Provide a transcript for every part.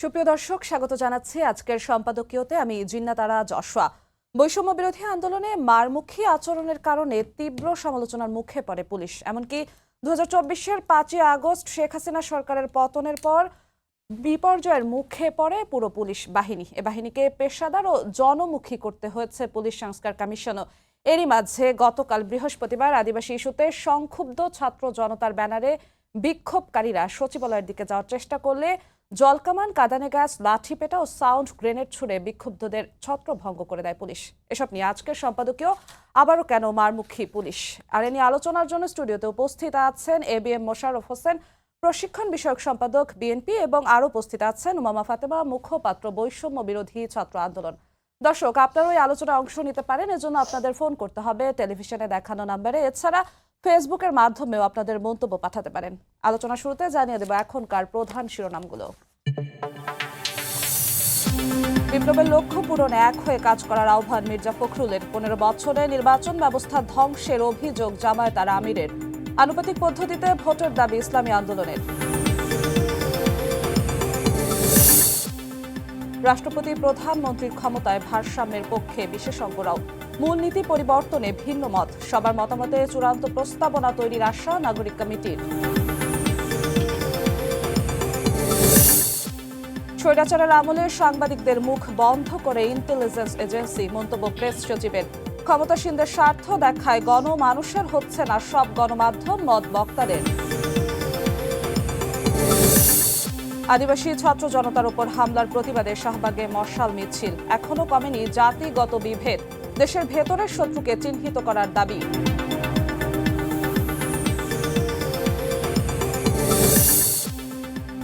সুপ্রিয় দর্শক, স্বাগত জানাচ্ছি আজকের সম্পাদকীয়তে। আমি জিন্নাতারা যশোয়া। বৈষম্য বিরোধী আন্দোলনে মারমুখী আচরণের কারণে তীব্র সমালোচনার মুখে পড়ে পুলিশ। এমনকি 2024-এর 5ই আগস্ট শেখ হাসিনা সরকারের পতনের পর বিপর্যয়ের মুখে পড়ে পুরো পুলিশ বাহিনী। এ বাহিনীকে পেশাদার ও জনমুখী করতে হয়েছে পুলিশ সংস্কার কমিশনও। এরই মাঝে গতকাল বৃহস্পতিবার আদিবাসী ইস্যুতে সংক্ষুব্ধ ছাত্র জনতার ব্যানারে বিক্ষোভকারীরা সচিবালয়ের দিকে যাওয়ার চেষ্টা করলে জলকামান, কাঁদানে গ্যাস, লাঠিপেটা ও সাউন্ড গ্রেনেড ছুড়ে বিক্ষুব্ধদের ছত্রভঙ্গ করে দেয় পুলিশ। এসব নিয়ে আজকের সম্পাদকীয় আবারও কেন মারমুখী পুলিশ, আর এ নিয়ে আলোচনার জন্য স্টুডিওতে উপস্থিত আছেন ABM মোশাররফ হোসেন, প্রশিক্ষণ বিষয়ক সম্পাদক বিএনপি, এবং আরও উপস্থিত আছেন উমামা ফাতেমা, মুখপাত্র বৈষম্য বিরোধী ছাত্র আন্দোলন। দর্শক, আপনারা ওই আলোচনায় অংশ নিতে পারেন। এজন্য আপনাদের ফোন করতে হবে টেলিভিশনে দেখানো নাম্বারে। এছাড়া ফেসবুকের মাধ্যমেও আপনাদের মন্তব্য পাঠাতে পারেন। আলোচনা শুরুতে জানিয়ে দেব এখনকার প্রধান শিরোনামগুলো। বিপ্লবের লক্ষ্য পূরণে এক হয়ে কাজ করার আহ্বান মির্জা ফখরুলের। 15 বছরে নির্বাচন ব্যবস্থা ধ্বংসের অভিযোগ জামায়াত আর আমিরের। আনুপাতিক পদ্ধতিতে ভোটের দাবি ইসলামী আন্দোলনের। রাষ্ট্রপতি প্রধানমন্ত্রীর ক্ষমতায় ভারসাম্যের পক্ষে বিশেষজ্ঞরাও। মূলনীতি পরিবর্তনে ভিন্ন মত, সবার মতামতে চূড়ান্ত প্রস্তাবনা তৈরির আশা নাগরিক কমিটির। স্বৈরাচারের আমলে সাংবাদিকদের মুখ বন্ধ করে ইন্টেলিজেন্স এজেন্সি, মন্তব্য প্রেস সচিবের। ক্ষমতাসীনদের স্বার্থ দেখায় গণমানুষের হচ্ছে না সব গণমাধ্যম, মত বক্তাদের। আদিবাসী ছাত্র জনতার উপর হামলার প্রতিবাদে শাহবাগে মশাল মিছিল। এখনো কমেনি জাতিগত বিভেদ, দেশের ভেতরের শত্রুকে চিহ্নিত করার দাবি।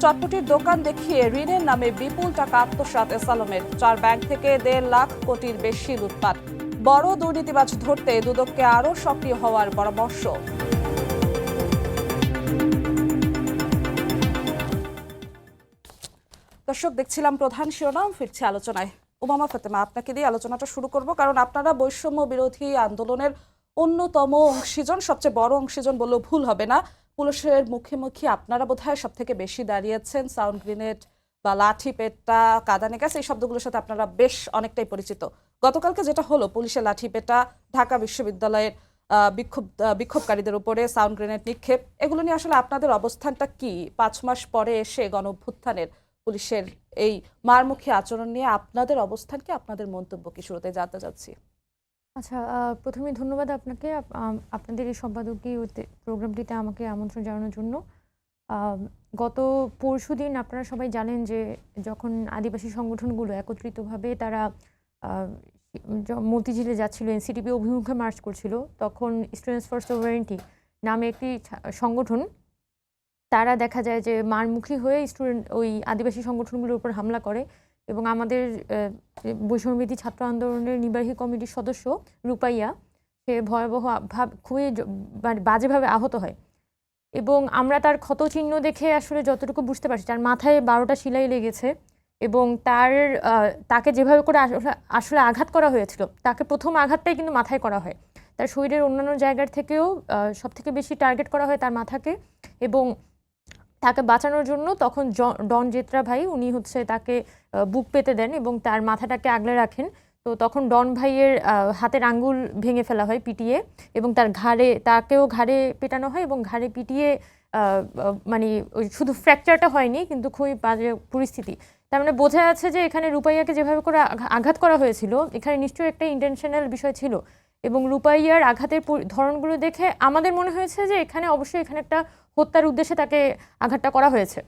চটপটির দোকান দেখিয়ে ঋণের নামে বিপুল টাকা আত্মসাৎ এসালমের। 4 ব্যাংক থেকে 1.5 লাখ কোটির বেশি লুটপাট। বড় দুর্নীতিবাজ ধরতে দুদককে আরও সক্রিয় হওয়ার পরামর্শ। দর্শক, দেখছিলাম প্রধান শিরোনাম, ফিরছি আলোচনায়। উমামা ফাতেমা, আপনাকে দিয়ে আলোচনাটা শুরু করব, কারণ আপনারা বৈষম্য বিরোধী আন্দোলনের অন্যতম অংশীজন, সবচেয়ে বড় অংশীজন বললেও ভুল হবে না। পুলিশের মুখোমুখি আপনারা বোধহয় সব থেকে বেশি দাঁড়িয়েছেন। সাউন্ড গ্রেনেড বা লাঠি পেটা, কাঁদানে গ্যাস, এই শব্দগুলোর সাথে আপনারা বেশ অনেকটাই পরিচিত। গতকালকে যেটা হলো, পুলিশের লাঠি পেটা, ঢাকা বিশ্ববিদ্যালয়ের বিক্ষোভকারীদের উপরে সাউন্ড গ্রেনেড নিক্ষেপ, এগুলো নিয়ে আসলে আপনাদের অবস্থানটা কি? 5 মাস পরে এসে গণ অভ্যুত্থানের পুলিশের এই মারমুখী আচরণ নিয়ে আপনাদের অবস্থান কি, আপনাদের মন্তব্য কি, শুরুতে জানতে চাচ্ছি। আচ্ছা, প্রথমে ধন্যবাদ আপনাকে আপনাদের এই সম্পাদকীয় প্রোগ্রামটিতে আমাকে আমন্ত্রণ জানানোর জন্য। গত পরশুদিন আপনারা সবাই জানেন যে যখন আদিবাসী সংগঠনগুলো একত্রিতভাবে তারা মতিঝিলে যাচ্ছিল, এনসিটিপি অভিমুখে মার্চ করছিল, তখন স্টুডেন্টস ফর সভারেন্টি নামে একটি সংগঠন, তারা দেখা যায় যে মারমুখী হয়ে ওই আদিবাসী সংগঠনগুলোর উপর হামলা করে এবং আমাদের বৈষম্যবিরোধী ছাত্র আন্দোলনের নির্বাহী কমিটির সদস্য রূপাইয়া, সে ভয়াবহ খুবই বাজেভাবে আহত হয়। এবং আমরা তার ক্ষত চিহ্ন দেখে আসলে যতটুকু বুঝতে পারছি, তার মাথায় 12টা সেলাই লেগেছে এবং তাকে যেভাবে করে আসলে আঘাত করা হয়েছিল, তাকে প্রথম আঘাতটাই কিন্তু মাথায় করা হয়। তার শরীরের অন্যান্য জায়গার থেকেও সবথেকে বেশি টার্গেট করা হয় তার মাথাকে। এবং তাকে বাঁচানোর জন্য তখন ডন জেত্রা ভাই, উনি তাকে বুক পেতে দেন এবং তার মাথাটাকে আগলে রাখেন। তো তখন ডন ভাইয়ের হাতের আঙ্গুল ভেঙে ফেলা হয় পিটিয়ে, এবং তাকেও ঘাড়ে পেটানো হয় এবং ঘাড়ে পিটিয়ে মানে শুধু ফ্র্যাকচারটা হয়নি, কিন্তু খুবই বাজে পরিস্থিতি। তার মানে বোঝা যাচ্ছে যে এখানে রূপাইয়াকে যেভাবে করে আঘাত করা হয়েছিল, এখানে নিশ্চয়ই একটা ইন্টেনশনাল বিষয় ছিল। এবং রূপাইয়ার আঘাতের ধরনগুলো দেখে আমাদের মনে হয়েছে যে এখানে অবশ্যই একটা হত্যার উদ্দেশ্যে তাকে আঘাতটা করা হয়েছে।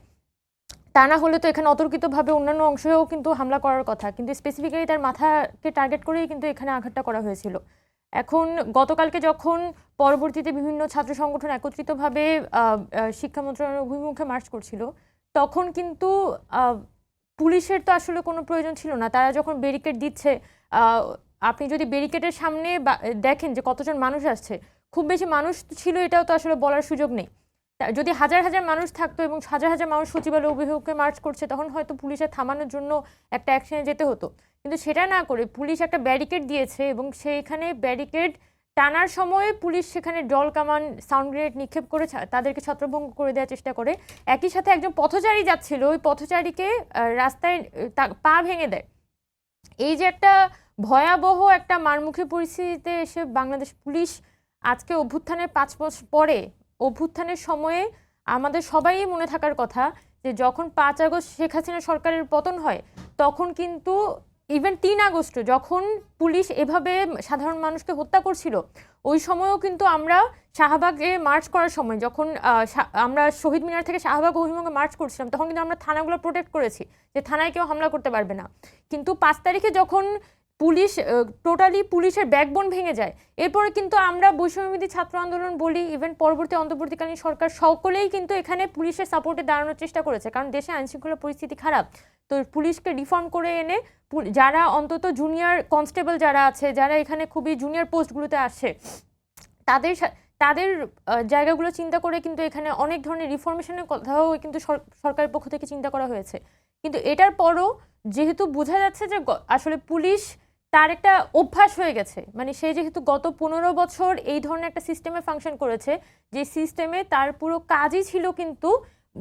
তা না হলে তো এখানে অতর্কিতভাবে অন্যান্য অংশেও কিন্তু হামলা করার কথা, কিন্তু স্পেসিফিক্যালি তার মাথাকে টার্গেট করেই কিন্তু এখানে আঘাতটা করা হয়েছিল। এখন গতকালকে যখন পরবর্তীতে বিভিন্ন ছাত্র সংগঠন একত্রিতভাবে শিক্ষা মন্ত্রণালয়ের অভিমুখে মার্চ করছিল, তখন কিন্তু পুলিশের তো আসলে কোনো প্রয়োজন ছিল না। তারা যখন ব্যারিকেড দিচ্ছে, আপনি যদি ব্যারিকেডের সামনে দেখেন যে কতজন মানুষ আসছে, খুব বেশি মানুষ ছিল এটাও তো আসলে বলার সুযোগ নেই। যদি হাজার হাজার মানুষ থাকতো এবং হাজার হাজার মানুষ সচিবালয় অভিমুখে মার্চ করছে, তখন হয়তো পুলিশের থামানোর জন্য একটা অ্যাকশনে যেতে হতো। কিন্তু সেটা না করে পুলিশ একটা ব্যারিকেড দিয়েছে এবং সেইখানে ব্যারিকেড টানার সময় পুলিশ সেখানে জল কামান সাউন্ড গ্রেনেড নিক্ষেপ করে তাদেরকে ছত্রভঙ্গ করে দেওয়ার চেষ্টা করে। একই সাথে একজন পথচারী যাচ্ছিল, ওই পথচারীকে রাস্তায় পা ভেঙে দেয়। এই যে একটা ভয়াবহ একটা মারমুখী পরিস্থিতিতে এসে বাংলাদেশ পুলিশ আজকে অভ্যুত্থানের 5 বছর পরে, অভ্যুত্থানের সময়ে আমাদের সবাই মনে থাকার কথা যে যখন 5 আগস্ট শেখ হাসিনা সরকারের পতন হয়, তখন কিন্তু ইভেন 3 আগস্ট যখন পুলিশ এভাবে সাধারণ মানুষকে হত্যা করছিল, ওই সময়ও কিন্তু আমরা শাহবাগে মার্চ করার সময় যখন আমরা শহীদ মিনার থেকে শাহবাগ অভিমুখে মার্চ করছিলাম, তখন কিন্তু আমরা থানাগুলো প্রোটেক্ট করেছি যে থানায় কেউ হামলা করতে পারবে না। কিন্তু 5 তারিখে যখন পুলিশ টোটালি পুলিশের ব্যাকবোন ভেঙে যায়, এরপরে কিন্তু আমরা বৈষম্যবিরোধী ছাত্র আন্দোলন বলি, ইভেন পরবর্তী অন্তর্বর্তীকালীন সরকার সকলেই কিন্তু এখানে পুলিশের সাপোর্টে দাঁড়ানোর চেষ্টা করেছে, কারণ দেশে আইনশৃঙ্খলা পরিস্থিতি খারাপ। তো পুলিশকে রিফর্ম করে এনে যারা অন্তত জুনিয়র কনস্টেবল যারা আছে, যারা এখানে খুবই জুনিয়র পোস্টগুলোতে আসে, তাদের জায়গাগুলো চিন্তা করে কিন্তু এখানে অনেক ধরনের রিফরমেশনের কথাও কিন্তু সরকারের পক্ষ থেকে চিন্তা করা হয়েছে। কিন্তু এটার পরও যেহেতু বোঝা যাচ্ছে যে আসলে পুলিশ তার একটা অভ্যাস হয়ে গেছে, মানে সে যেহেতু গত 15 বছর এই ধরনের একটা সিস্টেমে ফাংশন করেছে, যে সিস্টেমে তার পুরো কাজই ছিল কিন্তু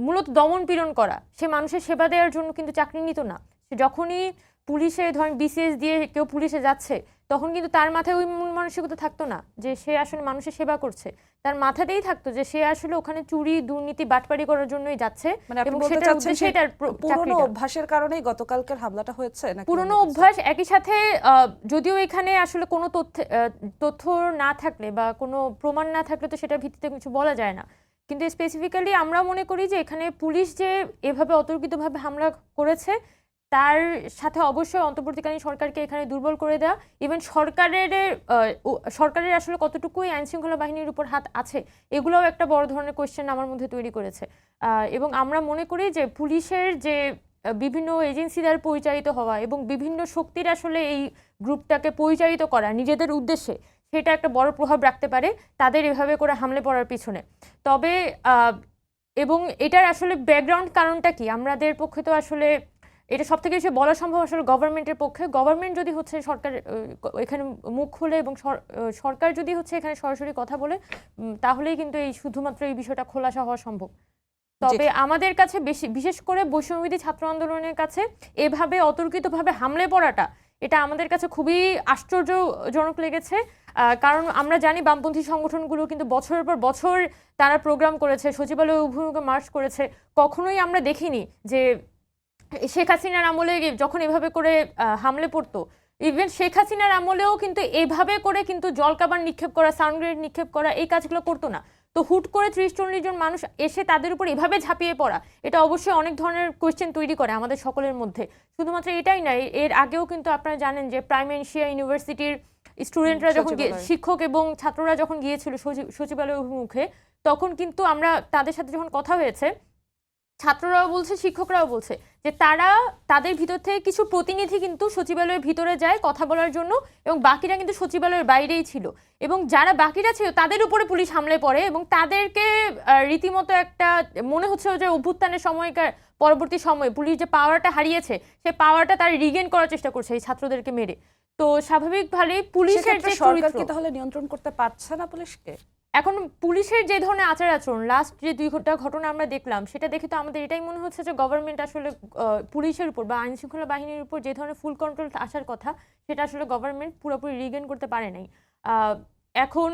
মূলত দমন পীড়ন করা, সে মানুষের সেবা দেওয়ার জন্য কিন্তু চাকরি নিত না। সে যখনই পুলিশে ধরেন বিসিএস দিয়ে কেউ পুলিশে যাচ্ছে, তখন কিন্তু তার মাথায় ওই মূল মানসিকতা থাকতো না যে সে আসলে মানুষের সেবা করছে, তার মাথাতেই থাকতো যে সে আসলে ওখানে চুরি দুর্নীতি বাটপারি করার জন্যই যাচ্ছে। এবং সেটার উদ্দেশ্যে তার পুরনো অভ্যাসের কারণেই গতকালকের হামলাটা হয়েছে নাকি পুরনো অভ্যাস? একই সাথে যদিও এখানে আসলে কোনো তথ্য না থাকলে বা কোনো প্রমাণ না থাকলে তো সেটার ভিত্তিতে কিছু বলা যায় না, কিন্তু স্পেসিফিক্যালি আমরা মনে করি যে এখানে পুলিশ যে এভাবে অতর্কিতভাবে হামলা করেছে, তার সাথে অবশ্যই অন্তর্বর্তীকালীন সরকারকে এখানে দুর্বল করে দেওয়া, ইভেন সরকারের আসলে কতটুকুই আইন শৃঙ্খলা বাহিনীর উপর হাত আছে, এগুলোও একটা বড় ধরনের কোয়েশ্চেন আমার মধ্যে তৈরি করেছে। এবং আমরা মনে করি যে পুলিশের যে বিভিন্ন এজেন্সি দ্বারা পরিচালিত হওয়া এবং বিভিন্ন শক্তির আসলে এই গ্রুপটাকে পরিচালিত করা নিজেদের উদ্দেশ্যে, সেটা একটা বড় প্রভাব রাখতে পারে তাদের এভাবে করে হামলে পড়ার পিছনে। তবে এবং এটার আসলে ব্যাকগ্রাউন্ড কারণটা কি আমাদের পক্ষে তো আসলে এটা সব থেকে বেশি বলা সম্ভব আসলে গভর্নমেন্টের পক্ষে। গভর্নমেন্ট যদি হচ্ছে সরকার এখানে মুখ খুলে এবং সরকার যদি হচ্ছে এখানে সরাসরি কথা বলে, তাহলেই কিন্তু এই শুধুমাত্র এই বিষয়টা খোলাসা হওয়া সম্ভব। তবে আমাদের কাছে বিশেষ করে বৈষম্যবিরোধী ছাত্র আন্দোলনের কাছে এভাবে অতর্কিতভাবে হামলে পড়াটা, এটা আমাদের কাছে খুবই আশ্চর্যজনক লেগেছে। কারণ আমরা জানি বামপন্থী সংগঠনগুলো কিন্তু বছরের পর বছর তারা প্রোগ্রাম করেছে, সচিবালয় অভিমুখে মার্চ করেছে, কখনোই আমরা দেখিনি যে শেখ হাসিনার আমলে যখন এভাবে করে হামলে পড়তো, ইভেন শেখ হাসিনার আমলেও কিন্তু এভাবে করে কিন্তু জলকামান নিক্ষেপ করা, সাউন্ড গ্রেনেড নিক্ষেপ করা, এই কাজগুলো করতো না। তো হুট করে 30-40 জন মানুষ এসে তাদের উপর এভাবে ঝাঁপিয়ে পড়া, এটা অবশ্যই অনেক ধরনের কোয়েশ্চেন তৈরি করে আমাদের সকলের মধ্যে। শুধুমাত্র এটাই নয়, এর আগেও কিন্তু আপনারা জানেন যে প্রাইমেনশিয়া ইউনিভার্সিটির স্টুডেন্টরা যখন শিক্ষক এবং ছাত্ররা যখন গিয়েছিল সচিবালয় অভিমুখে, তখন কিন্তু আমরা তাদের সাথে যখন কথা হয়েছে, ছাত্ররাও বলছে শিক্ষকরাও বলছে যে তাদের ভিতর থেকে কিছু প্রতিনিধি কিন্তু সচিবালয়ের ভিতরে যায় কথা বলার জন্য, এবং বাকিরা কিন্তু সচিবালয়ের বাইরেই ছিল, এবং যারা বাকিরা ছিল তাদের উপরে পুলিশ হামলে পড়ে এবং তাদেরকে রীতিমতো একটা মনে হচ্ছে যে অভ্যুত্থানের সময়কার পরবর্তী সময়ে পুলিশ যে পাওয়ারটা হারিয়েছে, সেই পাওয়ারটা তারা রিগেইন করার চেষ্টা করছে এই ছাত্রদেরকে মেরে। তো স্বাভাবিকভাবেই পুলিশের যে সরকার কি তাহলে নিয়ন্ত্রণ করতে পারছে না পুলিশকে? এখন পুলিশের যে ধরনের আচার আচরণ লাস্ট যে 2 ঘটনা আমরা দেখলাম, সেটা দেখে তো আমাদের এটাই মনে হচ্ছে যে গভর্নমেন্ট আসলে পুলিশের উপর বা আইন শৃঙ্খলা বাহিনীর উপর যে ধরনের ফুল কন্ট্রোল আসার কথা, সেটা আসলে গভর্নমেন্ট পুরোপুরি রিগেইন করতে পারে নাই। এখন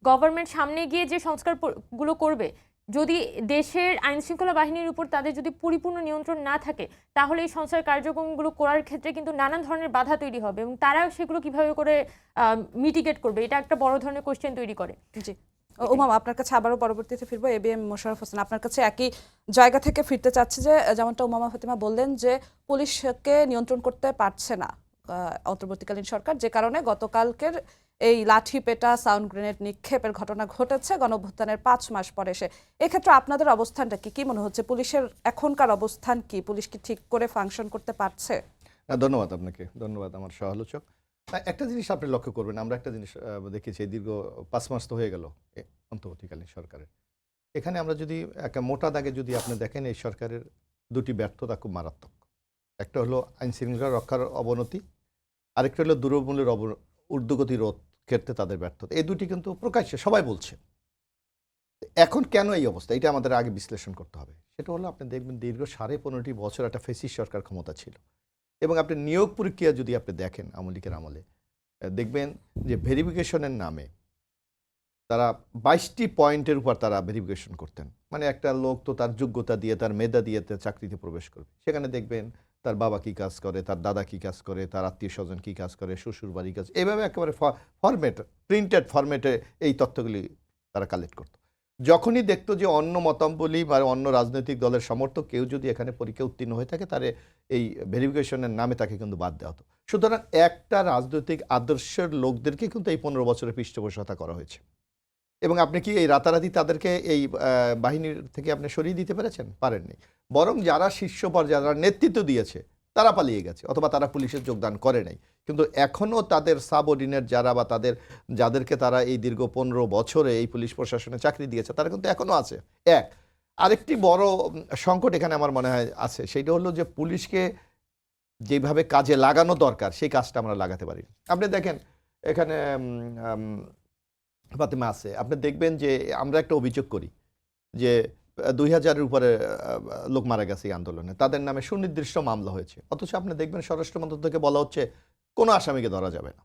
গভর্নমেন্ট সামনে গিয়ে যে সংস্কারগুলো করবে, যদি দেশের আইন শৃঙ্খলা বাহিনীর উপর তাদের যদি পরিপূর্ণ নিয়ন্ত্রণ না থাকে, তাহলে এই সংস্কার কার্যক্রমগুলো করার ক্ষেত্রে কিন্তু নানান ধরনের বাধা তৈরি হবে, এবং তারা সেগুলো কিভাবে করে মিটিগেট করবে, এটা একটা বড় ধরনের কোশ্চেন তৈরি করে। জি উমামা, আপনার কাছে আবারও পরবর্তীতে ফিরবো। এবিএম মোশাররফ হোসেন, আপনার কাছে একই জায়গা থেকে ফিরতে চাচ্ছি যে যেমনটা উমামা ফাতিমা বললেন যে পুলিশকে নিয়ন্ত্রণ করতে পারছে না অন্তর্বর্তীকালীন সরকার, যে কারণে গতকালকের এই লাঠি পেটা সাউন্ড গ্রেনেড নিক্ষেপের ঘটনা ঘটেছে গণঅভ্যুত্থানের 5 মাস পরে এসে। এক্ষেত্রে আপনাদের অবস্থানটা কি মনে হচ্ছে? পুলিশের এখনকার অবস্থান কি? পুলিশ কি ঠিক করে ফাংশন করতে পারছে? ধন্যবাদ আপনাকে, ধন্যবাদ আমার সহালোচক। একটা জিনিস আপনি লক্ষ্য করবেন, আমরা একটা জিনিস দেখেছি, দীর্ঘ 5 মাস তো হয়ে গেল অন্তর্বর্তীকালীন সরকারের। এখানে আমরা যদি একটা মোটা দাগে যদি আপনি দেখেন, এই সরকারের 2টি ব্যর্থতা খুব মারাত্মক। একটা হলো আইন শৃঙ্খলা রক্ষার অবনতি, আরেকটা হলো দ্রব্যমূল্যের ঊর্ধ্বগতি রোধ ক্ষেত্রে তাদের ব্যর্থতা, এই দুটি কিন্তু প্রকাশ্যে সবাই বলছে। এখন কেন এই অবস্থা, এটা আমাদের আগে বিশ্লেষণ করতে হবে। সেটা হলো আপনি দেখবেন দীর্ঘ 15.5 বছর একটা ফেসিস্ট সরকার ক্ষমতা ছিল, এবং আপনি নিয়োগ প্রক্রিয়া যদি আপনি দেখেন আওয়ামী লীগের আমলে, দেখবেন যে ভেরিফিকেশনের নামে তারা 22টি পয়েন্টের উপর তারা ভেরিফিকেশন করতেন। মানে একটা লোক তো তার যোগ্যতা দিয়ে, তার মেধা দিয়ে তার চাকরিতে প্রবেশ করবে, সেখানে দেখবেন তার বাবা কি কাজ করে, তার দাদা কি কাজ করে, তার আত্মীয় স্বজন কি কাজ করে, শ্বশুর বাড়ি কাজ, এইভাবে একেবারে ফরম্যাট, প্রিন্টেড ফরম্যাটে এই তথ্যগুলি তারা কালেক্ট করতো। যখনই দেখতো যে অন্য মতাবলী বা অন্য রাজনৈতিক দলের সমর্থক কেউ যদি এখানে পরীক্ষা উত্তীর্ণ হয়ে থাকে, তারে এই ভেরিফিকেশনের নামে তাকে কিন্তু বাদ দেওয়া হতো। সুতরাং একটা রাজনৈতিক আদর্শের লোকদেরকে কিন্তু এই 15 বছরের পৃষ্ঠপোষকতা করা হয়েছে। এবং আপনি কি এই রাতারাতি তাদেরকে এই বাহিনীর থেকে আপনি সরিয়ে দিতে পেরেছেন? পারেননি। বরং যারা শীর্ষ পর্যায়ে যারা নেতৃত্ব দিয়েছে তারা পালিয়ে গেছে, অথবা তারা পুলিশের যোগদান করে নাই। কিন্তু এখনও তাদের সাবঅর্ডিনেট যারা, বা যাদেরকে তারা এই দীর্ঘ 15 বছরে এই পুলিশ প্রশাসনে চাকরি দিয়েছে, তারা কিন্তু এখনও আছে। আরেকটি বড় সংকট এখানে আমার মনে হয় আছে, সেইটা হলো যে পুলিশকে যেভাবে কাজে লাগানো দরকার সেই কাজটা আমরা লাগাতে পারি। আপনি দেখেন এখানে ফাতেমা আছে, আপনি দেখবেন যে আমরা একটা অভিযোগ করি যে 2000-এর উপরে লোক মারা গেছে এই আন্দোলনে, তাদের নামে সুনির্দিষ্ট মামলা হয়েছে, অথচ আপনি দেখবেন স্বরাষ্ট্র মন্ত্রক থেকে বলা হচ্ছে কোনো আসামিকে ধরা যাবে না।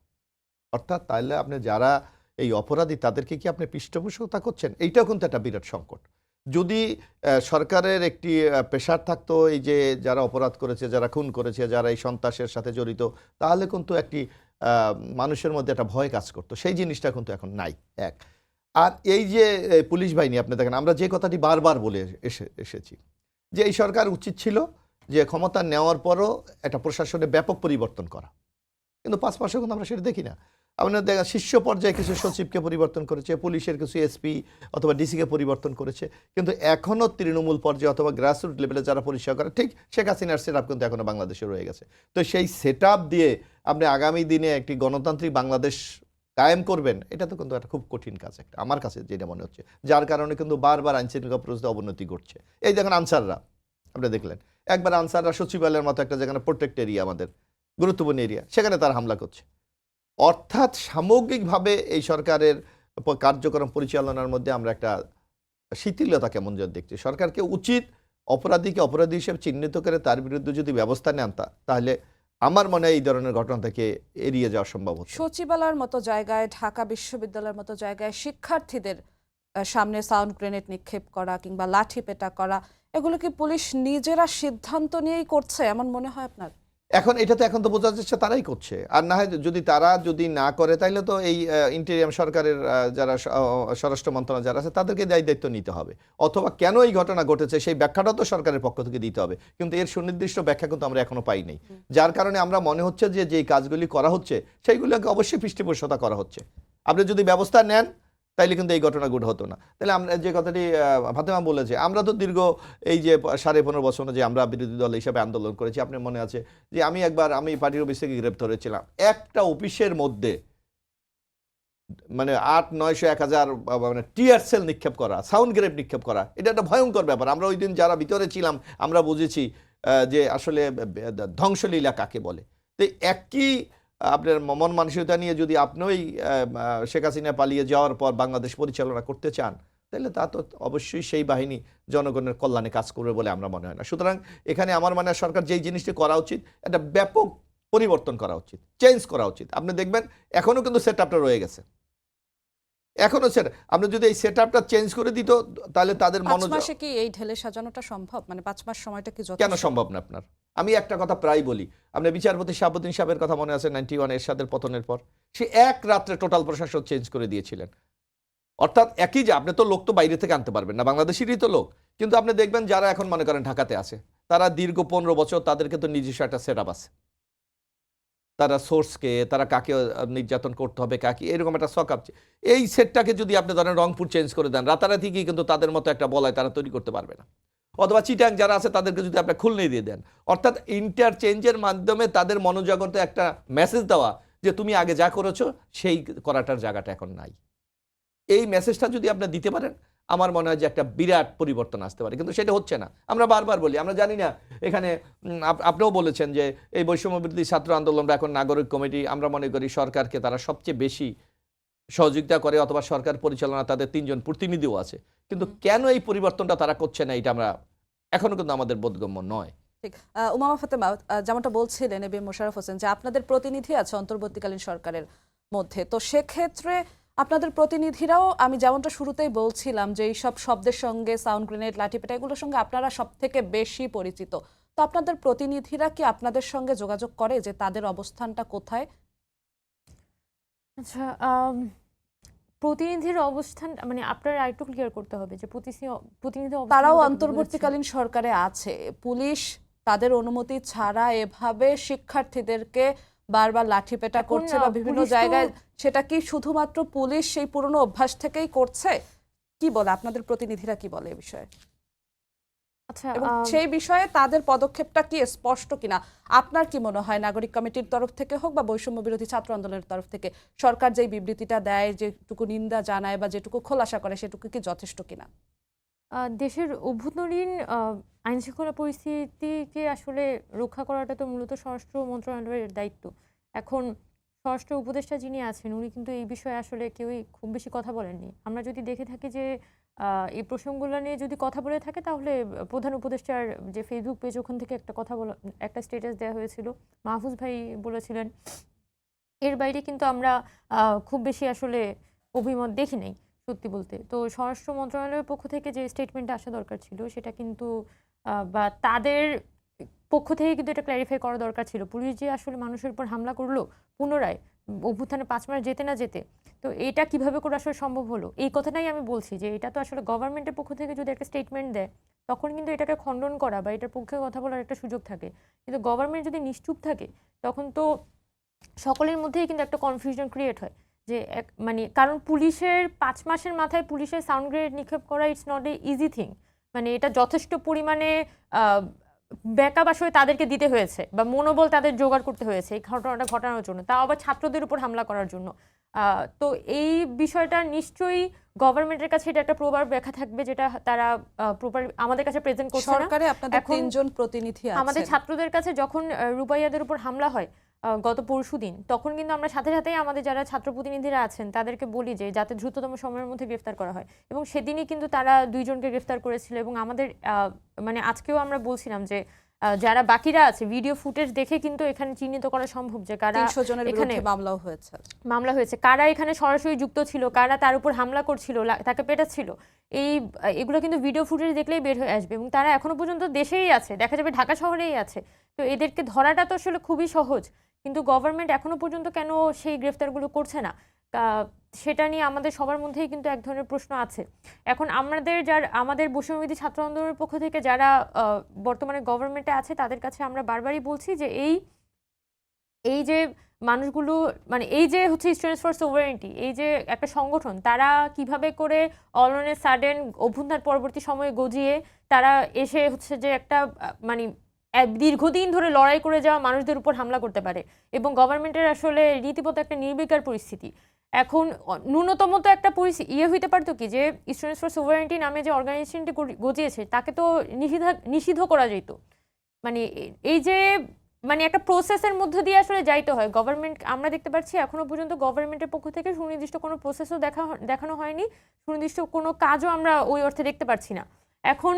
অর্থাৎ তাহলে আপনি যারা এই অপরাধী তাদেরকে কি আপনি পৃষ্ঠপোষকতা করছেন? এইটাও কিন্তু একটা বিরাট সংকট। যদি সরকারের একটি প্রেশার থাকতো এই যে যারা অপরাধ করেছে, যারা খুন করেছে, যারা এই সন্ত্রাসের সাথে জড়িত, তাহলে কিন্তু একটি মানুষের মধ্যে একটা ভয় কাজ করতো, সেই জিনিসটা কিন্তু এখন নাই। আর এই যে পুলিশ বাহিনী আপনি দেখেন, আমরা যে কথাটি বারবার বলে এসেছি যে এই সরকার উচিত ছিল যে ক্ষমতা নেওয়ার পরও একটা প্রশাসনে ব্যাপক পরিবর্তন করা, কিন্তু 5 মাসে কিন্তু আমরা সেটা দেখি না। আপনার দেখা শীর্ষ পর্যায়ে কিছু সচিবকে পরিবর্তন করেছে, পুলিশের কিছু এসপি অথবা ডিসিকে পরিবর্তন করেছে, কিন্তু এখনও তৃণমূল পর্যায়ে অথবা গ্রাসরুট লেভেলে যারা পরিষ্কার করে, ঠিক শেখ হাসিনার সেট আপ কিন্তু এখনও বাংলাদেশে রয়ে গেছে। তো সেই সেট আপ দিয়ে আপনি আগামী দিনে একটি গণতান্ত্রিক বাংলাদেশ কায়েম করবেন, এটা তো কিন্তু একটা খুব কঠিন কাজ একটা, আমার কাছে যেটা মনে হচ্ছে, যার কারণে কিন্তু বারবার আইনশৃঙ্খলা পরিস্থিতি অবনতি ঘটছে। এই দেখেন আনসাররা, আপনি দেখলেন একবার আনসাররা সচিবালয়ের মতো একটা যেখানে প্রোটেক্ট এরিয়া, আমাদের গুরুত্বপূর্ণ এরিয়া, সেখানে তারা হামলা করছে। অর্থাৎ সামগ্রিকভাবে এই সরকারের কার্যক্রম পরিচালনার মধ্যে আমরা একটা শিথিলতা কেমন যেন দেখছি। সরকারকে উচিত অপরাধীকে অপরাধী হিসেবে চিহ্নিত করে তার বিরুদ্ধে যদি ব্যবস্থা নেন, তাহলে আমার মনে হয় এই ধরনের ঘটনা থেকে এড়িয়ে যাওয়া সম্ভব হতো। সচিবালয়ের মতো জায়গায়, ঢাকা বিশ্ববিদ্যালয়ের মতো জায়গায় শিক্ষার্থীদের সামনে সাউন্ড গ্রেনেড নিক্ষেপ করা কিংবা লাঠি পেটা করা, এগুলো কি পুলিশ নিজেরা সিদ্ধান্ত নিয়েই করছে এমন মনে হয় আপনার? এখন তো বোঝা যাচ্ছে তারাই করছে। আর না হয় যদি না করে, তাইলে তো এই ইন্টেরিয়াম সরকারের যারা স্বরাষ্ট্র মন্ত্রণালয় যারা আছে তাদেরকে দায়িত্ব নিতে হবে, অথবা কেন এই ঘটনা ঘটেছে সেই ব্যাখ্যাটা তো সরকারের পক্ষ থেকে দিতে হবে। কিন্তু এর সুনির্দিষ্ট ব্যাখ্যা কিন্তু আমরা এখনো পাইনি, যার কারণে আমরা মনে হচ্ছে যে যেই কাজগুলি করা হচ্ছে সেইগুলোকে অবশ্যই পৃষ্ঠপোষকতা করা হচ্ছে। আপনি যদি ব্যবস্থা নেন তাইলে কিন্তু এই ঘটনা হতো না। তাহলে আমরা যে কথাটি ফাতেমা বলেছে, আমরা তো দীর্ঘ এই যে 15.5 বছর যে আমরা বিরোধী দল হিসাবে আন্দোলন করেছি, আপনার মনে আছে যে আমি পার্টির অফিস থেকে গ্রেপ্তার হয়েছিলাম, একটা অফিসের মধ্যে মানে 800-900-1000 মানে টিয়ার সেল নিক্ষেপ করা, সাউন্ড গ্রেনেড নিক্ষেপ করা, এটা একটা ভয়ঙ্কর ব্যাপার। আমরা ওই দিন যারা ভিতরে ছিলাম আমরা বুঝেছি যে আসলে ধ্বংসলীলা কাকে বলে। তো একই আপনার মন মানসিকতা নিয়ে যদি আপনি ওই শেখ হাসিনা পালিয়ে যাওয়ার পর বাংলাদেশ পরিচালনা করতে চান, তাহলে তা তো অবশ্যই সেই বাহিনী জনগণের কল্যাণে কাজ করবে বলে আমরা মনে হয় না। সুতরাং এখানে আমার মনে হয় সরকার যেই জিনিসটি করা উচিত, একটা ব্যাপক পরিবর্তন করা উচিত, চেঞ্জ করা উচিত। আপনি দেখবেন এখনও কিন্তু সেট আপটা রয়ে গেছে, এখনো আপনি যদি এই সেট আপটা চেঞ্জ করে দিত, তাহলে তাদের 5 মাসে কি এই ঢেলে সাজানোটা সম্ভব? মানে 5 মাস সময়টা কি কেন সম্ভব না? আপনার আমি একটা কথা প্রায় বলি, আপনার বিচারপতি শাহাবুদ্দিন সাহেবের কথা মনে আছে 91 এরশাদের পতনের পর, সে এক রাত্রে টোটাল প্রশাসন চেঞ্জ করে দিয়েছিলেন। অর্থাৎ একই যে আপনি তো লোক তো বাইরে থেকে আনতে পারবেন না, বাংলাদেশেরই তো লোক, কিন্তু আপনি দেখবেন যারা এখন মনে করেন ঢাকাতে আছে, তারা দীর্ঘ 15 বছর তাদেরকে তো নিজস্ব একটা সেট আপ আছে, তারা সোর্সকে, তারা কাকে নির্যাতন করতে হবে, কাকে, এরকম একটা শখ আছে। এই সেটটাকে যদি আপনি ধরেন রংপুর চেঞ্জ করে দেন, রাতারাতি কি কিন্তু তাদের মতো একটা বলয় তারা তৈরি করতে পারবে না। অথবা চিটাং যারা আছে তাদেরকে যদি আপনি খুলনে দিয়ে দেন, অর্থাৎ ইন্টারচেঞ্জের মাধ্যমে তাদের মনোজগতে একটা মেসেজ দেওয়া যে তুমি আগে যা করেছো সেই করাটার জায়গাটা এখন নাই। এই মেসেজটা যদি আপনি দিতে পারেন, আমার মনে হয় যে একটা বিরাট পরিবর্তন আসতে পারে, কিন্তু সেটা হচ্ছে না। আমরা বারবার বলি, আমরা জানি না এখানে আপনিও বলেছেন যে এই বৈষম্য বিরোধী ছাত্র আন্দোলনটা এখন নাগরিক কমিটি, আমরা মনে করি সরকারকে তারা সবচেয়ে বেশি সহযোগিতা করে অথবা সরকার পরিচালনা তাদের 3 জন প্রতিনিধিও আছে, কিন্তু কেন এই পরিবর্তনটা তারা করছে না এটা আমরা এখনো কিন্তু আমাদের বোধগম্য নয়। ঠিক। উমামা ফাতেমা, যেমনটা বলছিলেন এবি মোশাররফ হোসেন, যে আপনাদের প্রতিনিধি আছে অন্তর্বর্তীকালীন সরকারের মধ্যে, তো সেক্ষেত্রে আপনাদের প্রতিনিধিরাও, আমি যেমনটা শুরুতেই বলছিলাম যে এইসব শব্দের সঙ্গে, সাউন্ড গ্রেনেড, লাঠিপেটা, এগুলোর সঙ্গে আপনারা সব থেকে বেশি পরিচিত, তো আপনাদের প্রতিনিধিরা কি আপনাদের সঙ্গে যোগাযোগ করে যে তাদের অবস্থানটা কোথায়? আচ্ছা, প্রতিনিধির অবস্থান মানে আপনার আরেকটু ক্লিয়ার করতে হবে যে প্রতিনিধি অবস্থান তারাও বলতে আপনি অন্তর্বর্তীকালীন সরকারে আছে, পুলিশ তাদের অনুমতি ছাড়া এভাবে শিক্ষার্থীদেরকে বারবার লাঠিপেটা এখন, করছে বা বিভিন্ন পুলিশ তো- জায়গায়, সেটা কি শুধুমাত্র পুলিশ সেই পুরনো অভ্যাস থেকেই করছে? কি বলে আপনাদের প্রতিনিধিরা, কি বলে এ বিষয়ে? আচ্ছা, এবং সেই বিষয়ে তাদের পদক্ষেপটা কি স্পষ্ট কিনা? আপনার কি মনে হয়, নাগরিক কমিটির তরফ থেকে হোক বা বৈষম্য বিরোধী ছাত্র আন্দোলনের তরফ থেকে সরকার যেই বিবৃতিটা দেয়, যেটুকু নিন্দা জানায় বা যেটুকু খোলাসা করে, সেটুকু কি যথেষ্ট কিনা? দেশের অভ্যন্তরীণ আইন শৃঙ্খলা পরিস্থিতিকে আসলে রক্ষা করাটা তো মূলত স্বরাষ্ট্র মন্ত্রণালয়ের দায়িত্ব। এখন স্বরাষ্ট্র উপদেষ্টা যিনি আছেন উনি কিন্তু এই বিষয়ে আসলে কেউই খুব বেশি কথা বলেননি। আমরা যদি দেখে থাকি যে এই প্রসঙ্গগুলো নিয়ে যদি কথা বলে থাকে তাহলে প্রধান উপদেষ্টার যে ফেসবুক পেজ, ওখান থেকে একটা স্ট্যাটাস দেওয়া হয়েছিল, মাহফুজ ভাই বলেছিলেন। এর বাইরে কিন্তু আমরা খুব বেশি আসলে অভিমত দেখি নাই সত্যি বলতে। তো স্বরাষ্ট্র মন্ত্রণালয়ের পক্ষ থেকে যে স্টেটমেন্টটা আসা দরকার ছিল সেটা কিন্তু বা তাদের পক্ষ থেকে কিন্তু এটা ক্ল্যারিফাই করা দরকার ছিল। পুলিশ যে আসলে মানুষের উপর হামলা করলো পুনরায় অভ্যুত্থানে 5 মাস যেতে না যেতে, তো এটা কিভাবে করে আসলে সম্ভব হলো? এই কথাটাই আমি বলছি যে এটা তো আসলে গভর্নমেন্টের পক্ষ থেকে যদি একটা স্টেটমেন্ট দেয় তখন কিন্তু এটাকে খণ্ডন করা বা এটার পক্ষে কথা বলার একটা সুযোগ থাকে। কিন্তু গভর্নমেন্ট যদি নিশ্চুপ থাকে তখন তো সকলের মধ্যেই কিন্তু একটা কনফিউশন ক্রিয়েট হয় যে মানে কারণ পুলিশের 5 মাসের মাথায় পুলিশের সাউন্ড গ্রেনেড নিক্ষেপ করা it's not a easy thing. মানে এটা যথেষ্ট পরিমাণে ব্যাকআপ আসলে তাদেরকে দিতে হয়েছে বা মনোবল তাদের জোগাড় করতে হয়েছে এই ঘটনাটা ঘটানোর জন্য, তাও আবার ছাত্রদের উপর হামলা করার জন্য। তো এই বিষয়টা নিশ্চয়ই গভর্নমেন্টের কাছে এটা একটা প্রপার ব্যাখ্যা থাকবে যেটা তারা প্রপার আমাদের কাছে প্রেজেন্ট করছে না। সরকারে আপনাদের এখন 3 জন প্রতিনিধি আমাদের আছেন। ছাত্রদের কাছে যখন রুবাইয়াদের উপর হামলা হয় গত পরশুদিন, তখন কিন্তু আমরা সাথে সাথেই আমাদের যারা ছাত্র প্রতিনিধিরা আছেন তাদেরকে বলি যে যাতে দ্রুততম সময়ের মধ্যে গ্রেফতার করা হয়, এবং সেদিনই কিন্তু তারা 2 জনকে গ্রেফতার করেছিল। এবং আমাদের মানে আজকেও আমরা বলছিলাম যে যারা বাকিরা আছে ভিডিও ফুটেজ দেখে কিন্তু এখানে চিহ্নিত করা সম্ভব যে কারা 300 জনের এখানে বিরুদ্ধে মামলা হয়েছে, কারা এখানে সরাসরি যুক্ত ছিল, কারা তার উপর হামলা করছিল, তাকে পেটাচ্ছিল। এগুলো কিন্তু ভিডিও ফুটেজ দেখলেই বের হয়ে আসবে, এবং তারা এখনো পর্যন্ত দেশেই আছে, দেখা যাবে ঢাকা শহরেই আছে। তো এদেরকে ধরাটা তো আসলে খুবই সহজ, কিন্তু গভর্নমেন্ট এখনো পর্যন্ত কেন সেই গ্রেফতারগুলো করছে না সেটা নিয়ে আমাদের সবার মধ্যেই কিন্তু এক ধরনের প্রশ্ন আছে। এখন আমাদের বৈষম্যবিরোধী ছাত্র আন্দোলনের পক্ষ থেকে যারা বর্তমানে গভর্নমেন্টে আছে তাদের কাছে আমরা বারবারই বলছি যে এই যে মানুষগুলো মানে এই যে হচ্ছে স্টুডেন্টস ফর সোভারেনিটি, এই যে একটা সংগঠন, তারা কিভাবে করে অল অন এ সাডেন অভ্যুত্থান পরবর্তী সময়ে গজিয়ে তারা এসে হচ্ছে যে একটা মানে দীর্ঘদিন ধরে লড়াই করে যাওয়া মানুষদের উপর হামলা করতে পারে, এবং গভর্নমেন্টের আসলে রীতিমতো একটা নির্বিকার পরিস্থিতি। এখন ন্যূনতম তো একটা হইতে পারতো কি যে স্টুডেন্টস ফর সোভারেনিটি নামে যে অর্গানাইজেশনটি গজিয়েছে তাকে তো নিষিদ্ধ করা যেত। মানে এই যে মানে একটা প্রসেসের মধ্যে দিয়ে আসলে যাইতে হয় গভর্নমেন্ট। আমরা দেখতে পাচ্ছি এখনো পর্যন্ত গভর্নমেন্টের পক্ষ থেকে সুনির্দিষ্ট কোনো প্রসেসও দেখানো হয়নি, সুনির্দিষ্ট কোনো কাজও আমরা ওই অর্থে দেখতে পাচ্ছি না। এখন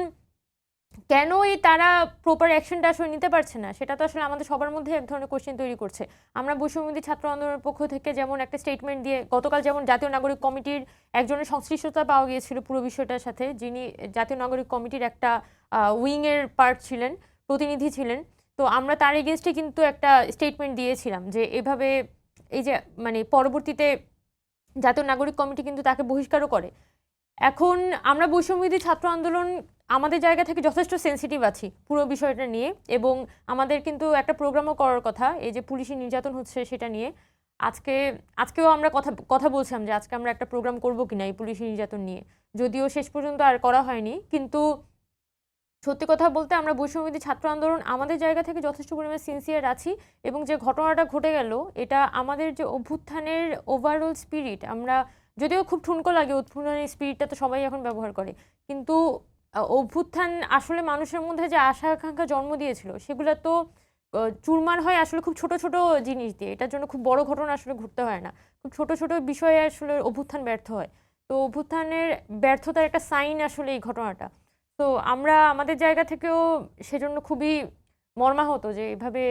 কেনই তারা প্রপার অ্যাকশনটা আসলে নিতে পারছে না সেটা তো আসলে আমাদের সবার মধ্যে এক ধরনের কোশ্চেন তৈরি করছে। আমরা বৈষম্যবিরোধী ছাত্র আন্দোলনের পক্ষ থেকে যেমন একটা স্টেটমেন্ট দিয়ে গতকাল যেমন জাতীয় নাগরিক কমিটির একজনের সংশ্লিষ্টতা পাওয়া গিয়েছিল পুরো বিষয়টার সাথে, যিনি জাতীয় নাগরিক কমিটির একটা উইংয়ের পার্ট ছিলেন, প্রতিনিধি ছিলেন। তো আমরা তার এগেনস্টে কিন্তু একটা স্টেটমেন্ট দিয়েছিলাম যে এভাবে এই যে মানে পরবর্তীতে জাতীয় নাগরিক কমিটি কিন্তু তাকে বহিষ্কারও করে। এখন আমরা বৈষম্যবিরোধী ছাত্র আন্দোলন আমাদের জায়গা থেকে যথেষ্ট সেন্সিটিভ আছি পুরো বিষয়টা নিয়ে, এবং আমাদের কিন্তু একটা প্রোগ্রামও করার কথা এই যে পুলিশি নির্যাতন হচ্ছে সেটা নিয়ে। আজকেও আমরা কথা বলছিলাম যে আজকে আমরা একটা প্রোগ্রাম করব কিনা এই পুলিশি নির্যাতন নিয়ে, যদিও শেষ পর্যন্ত আর করা হয়নি। কিন্তু সত্যি কথা বলতে আমরা বৈষম্যবিরোধী ছাত্র আন্দোলন আমাদের জায়গা থেকে যথেষ্ট পরিমাণে সিনসিয়ার আছি, এবং যে ঘটনাটা ঘটে গেল এটা আমাদের যে অভ্যুত্থানের ওভারঅল স্পিরিট, আমরা যদিও খুব ঠুনকো লাগে অভ্যুত্থানের স্পিরিটটা তো সবাই এখন ব্যবহার করে, কিন্তু অভ্যুত্থান আসলে মানুষের মধ্যে যে আশা আকাঙ্ক্ষা জন্ম দিয়েছিল সেগুলো তো চুরমার হয় আসলে খুব ছোট ছোট জিনিস দিয়ে। এটার জন্য খুব বড় ঘটনা আসলে ঘটতে হয় না, খুব ছোট ছোট বিষয়ে আসলে অভ্যুত্থান ব্যর্থ হয়। তো অভ্যুত্থানের ব্যর্থতার একটা সাইন আসলে এই ঘটনাটা। তো আমরা আমাদের জায়গা থেকেও সেজন্য খুবই মর্মাহত যে এভাবে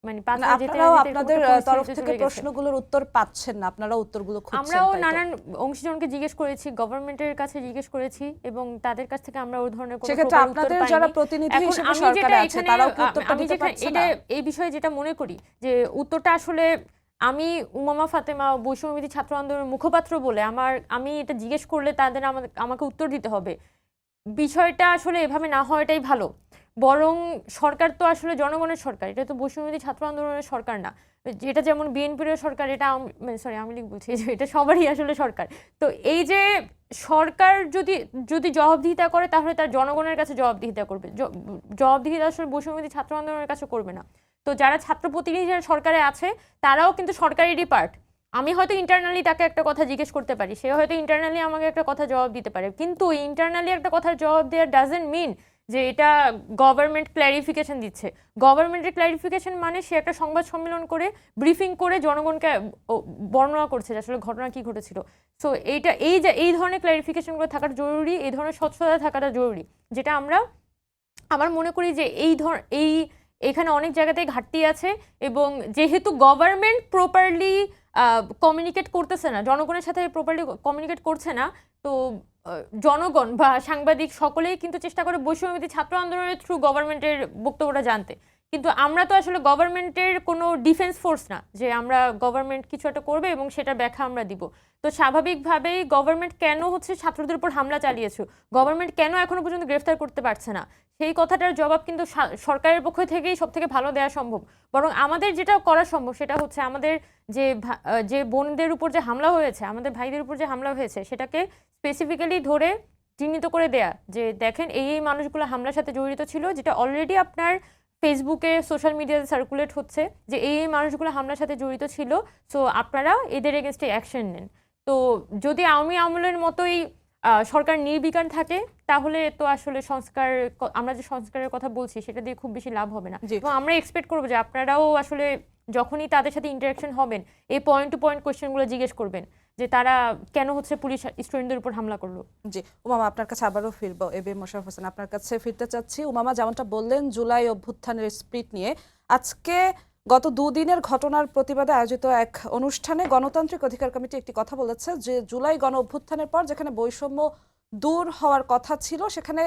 মানে ৫ না, মাস যেতে আপনারাও যেতে এরকম আপনাদের একটা তরফ পরিস্থিতিতে থেকে চলে গেছে। প্রশ্নগুলোর উত্তর পাচ্ছেন না, আপনারা উত্তরগুলো খুঁজছেন, আমরাও তাই তো? নানান অংশীজনকে জিজ্ঞেস করেছি, গভর্নমেন্টের কাছে জিজ্ঞেস করেছি এবং তাদের কাছ থেকে আমরা ওই ধরনের কোনো সেক্ষেত্রে প্রপার উত্তর আপনাদের পাইনি। যারা প্রতিনিধি এখন হিসেবে আমি সরকারে যেটা আছে এখানে তারাও কি উত্তরটা আমি দিতে যেটা পারছে এটা না? এই বিষয়ে যেটা মনে করি যে উত্তরটা আসলে আমি উমামা ফাতেমা বৈষম্যবিরোধী ছাত্র আন্দোলনের মুখপাত্র বলে আমি এটা জিজ্ঞেস করলে তাদের আমাকে উত্তর দিতে হবে। বিষয়টা আসলে এভাবে না হওয়াটাই ভালো। বরং সরকার তো আসলে জনগণের সরকার, এটা তো বৈষম্যবিরোধী ছাত্র আন্দোলনের সরকার না। এটা যেমন বিএনপির সরকার, এটা সরি আওয়ামী লীগ বলছি, যে এটা সবারই আসলে সরকার। তো এই যে সরকার যদি যদি জবাবদিহিতা করে তাহলে তার জনগণের কাছে জবাবদিহিতা করবে। জবাবদিহিতা আসলে বৈষম্যবিরোধী ছাত্র আন্দোলনের কাছে করবে না। তো যারা ছাত্র প্রতিনিধি যারা সরকারে আছে তারাও কিন্তু সরকারেরই পার্ট। আমি হয়তো ইন্টারনালি তাকে একটা কথা জিজ্ঞেস করতে পারি, সে হয়তো ইন্টারনালি আমাকে একটা কথা জবাব দিতে পারে, কিন্তু ইন্টারনালি একটা কথার জবাব দেওয়া ডাজেন্ট মিন যে এটা গভর্নমেন্ট ক্ল্যারিফিকেশন দিচ্ছে। গভর্নমেন্টের ক্ল্যারিফিকেশন মানে সে একটা সংবাদ সম্মেলন করে ব্রিফিং করে জনগণকে বর্ণনা করছে যে আসলে ঘটনা কি ঘটেছিল। সো এই ধরনের ক্ল্যারিফিকেশনগুলো থাকাটা জরুরি, এই ধরনের স্বচ্ছতা থাকাটা জরুরি, যেটা আমার মনে করি যে এখানে অনেক জায়গাতেই ঘাটতি আছে। এবং যেহেতু গভর্নমেন্ট প্রপারলি কমিউনিকেট করতেছে না, জনগণের সাথে প্রপারলি কমিউনিকেট করছে না, তো জনগণ বা সাংবাদিক সকলেই কিন্তু চেষ্টা করে বৈষম্যবিরোধী ছাত্র আন্দোলনের থ্রু গভর্নমেন্টের বক্তব্যটা জানতে। কিন্তু আমরা তো আসলে গভর্নমেন্টের কোনো ডিফেন্স ফোর্স না যে আমরা গভর্নমেন্ট কিছু একটা করবে এবং সেটার ব্যাখ্যা আমরা দিব। তো স্বাভাবিকভাবেই গভর্নমেন্ট কেন ছাত্রদের উপর হামলা চালিয়েছে, গভর্নমেন্ট কেন এখনো পর্যন্ত গ্রেফতার করতে পারছে না, সেই কথাটার জবাব কিন্তু সরকারের পক্ষ থেকেই সব থেকে ভালো দেওয়া সম্ভব। বরং আমাদের যেটা করা সম্ভব সেটা হচ্ছে আমাদের যে বোনদের উপর যে হামলা হয়েছে, আমাদের ভাইদের উপর যে হামলা হয়েছে, সেটাকে স্পেসিফিক্যালি ধরে চিহ্নিত করে দেয়া যে দেখেন এই মানুষগুলো হামলার সাথে জড়িত ছিল, যেটা অলরেডি আপনার ফেসবুকে সোশ্যাল মিডিয়াতে সার্কুলেট হচ্ছে যে এই মানুষগুলো হামলার সাথে জড়িত ছিল। সো আপনারা এদের এগেনস্টে অ্যাকশন নেন। তো যদি আওয়ামী আমলের মতোই সরকার নির্বিকার থাকে তাহলে তো আসলে আমরা যে সংস্কারের কথা বলছি সেটা দিয়ে খুব বেশি লাভ হবে না। জি। এবং আমরা এক্সপেক্ট করবো যে আপনারাও আসলে যখনই তাদের সাথে ইন্টারাকশন হবেন এই পয়েন্ট টু পয়েন্ট কোয়েশ্চেনগুলো জিজ্ঞেস করবেন যে তারা কেন পুলিশ স্টুডেন্টদের উপর হামলা করলো। জি, উমামা আপনার কাছে আবারও ফিরবো। A B M Mosharraf Hossain আপনার কাছে ফিরতে চাচ্ছি। উমামা যেমনটা বললেন জুলাই অভ্যুত্থানের স্পিরিট নিয়ে, আজকে গত দুদিনের ঘটনার প্রতিবাদে আয়োজিত এক অনুষ্ঠানে গণতান্ত্রিক অধিকার কমিটি একটি কথা বলেছে যে জুলাই গণ অভ্যুত্থানের পর যেখানে বৈষম্য দূর হওয়ার কথা ছিল সেখানে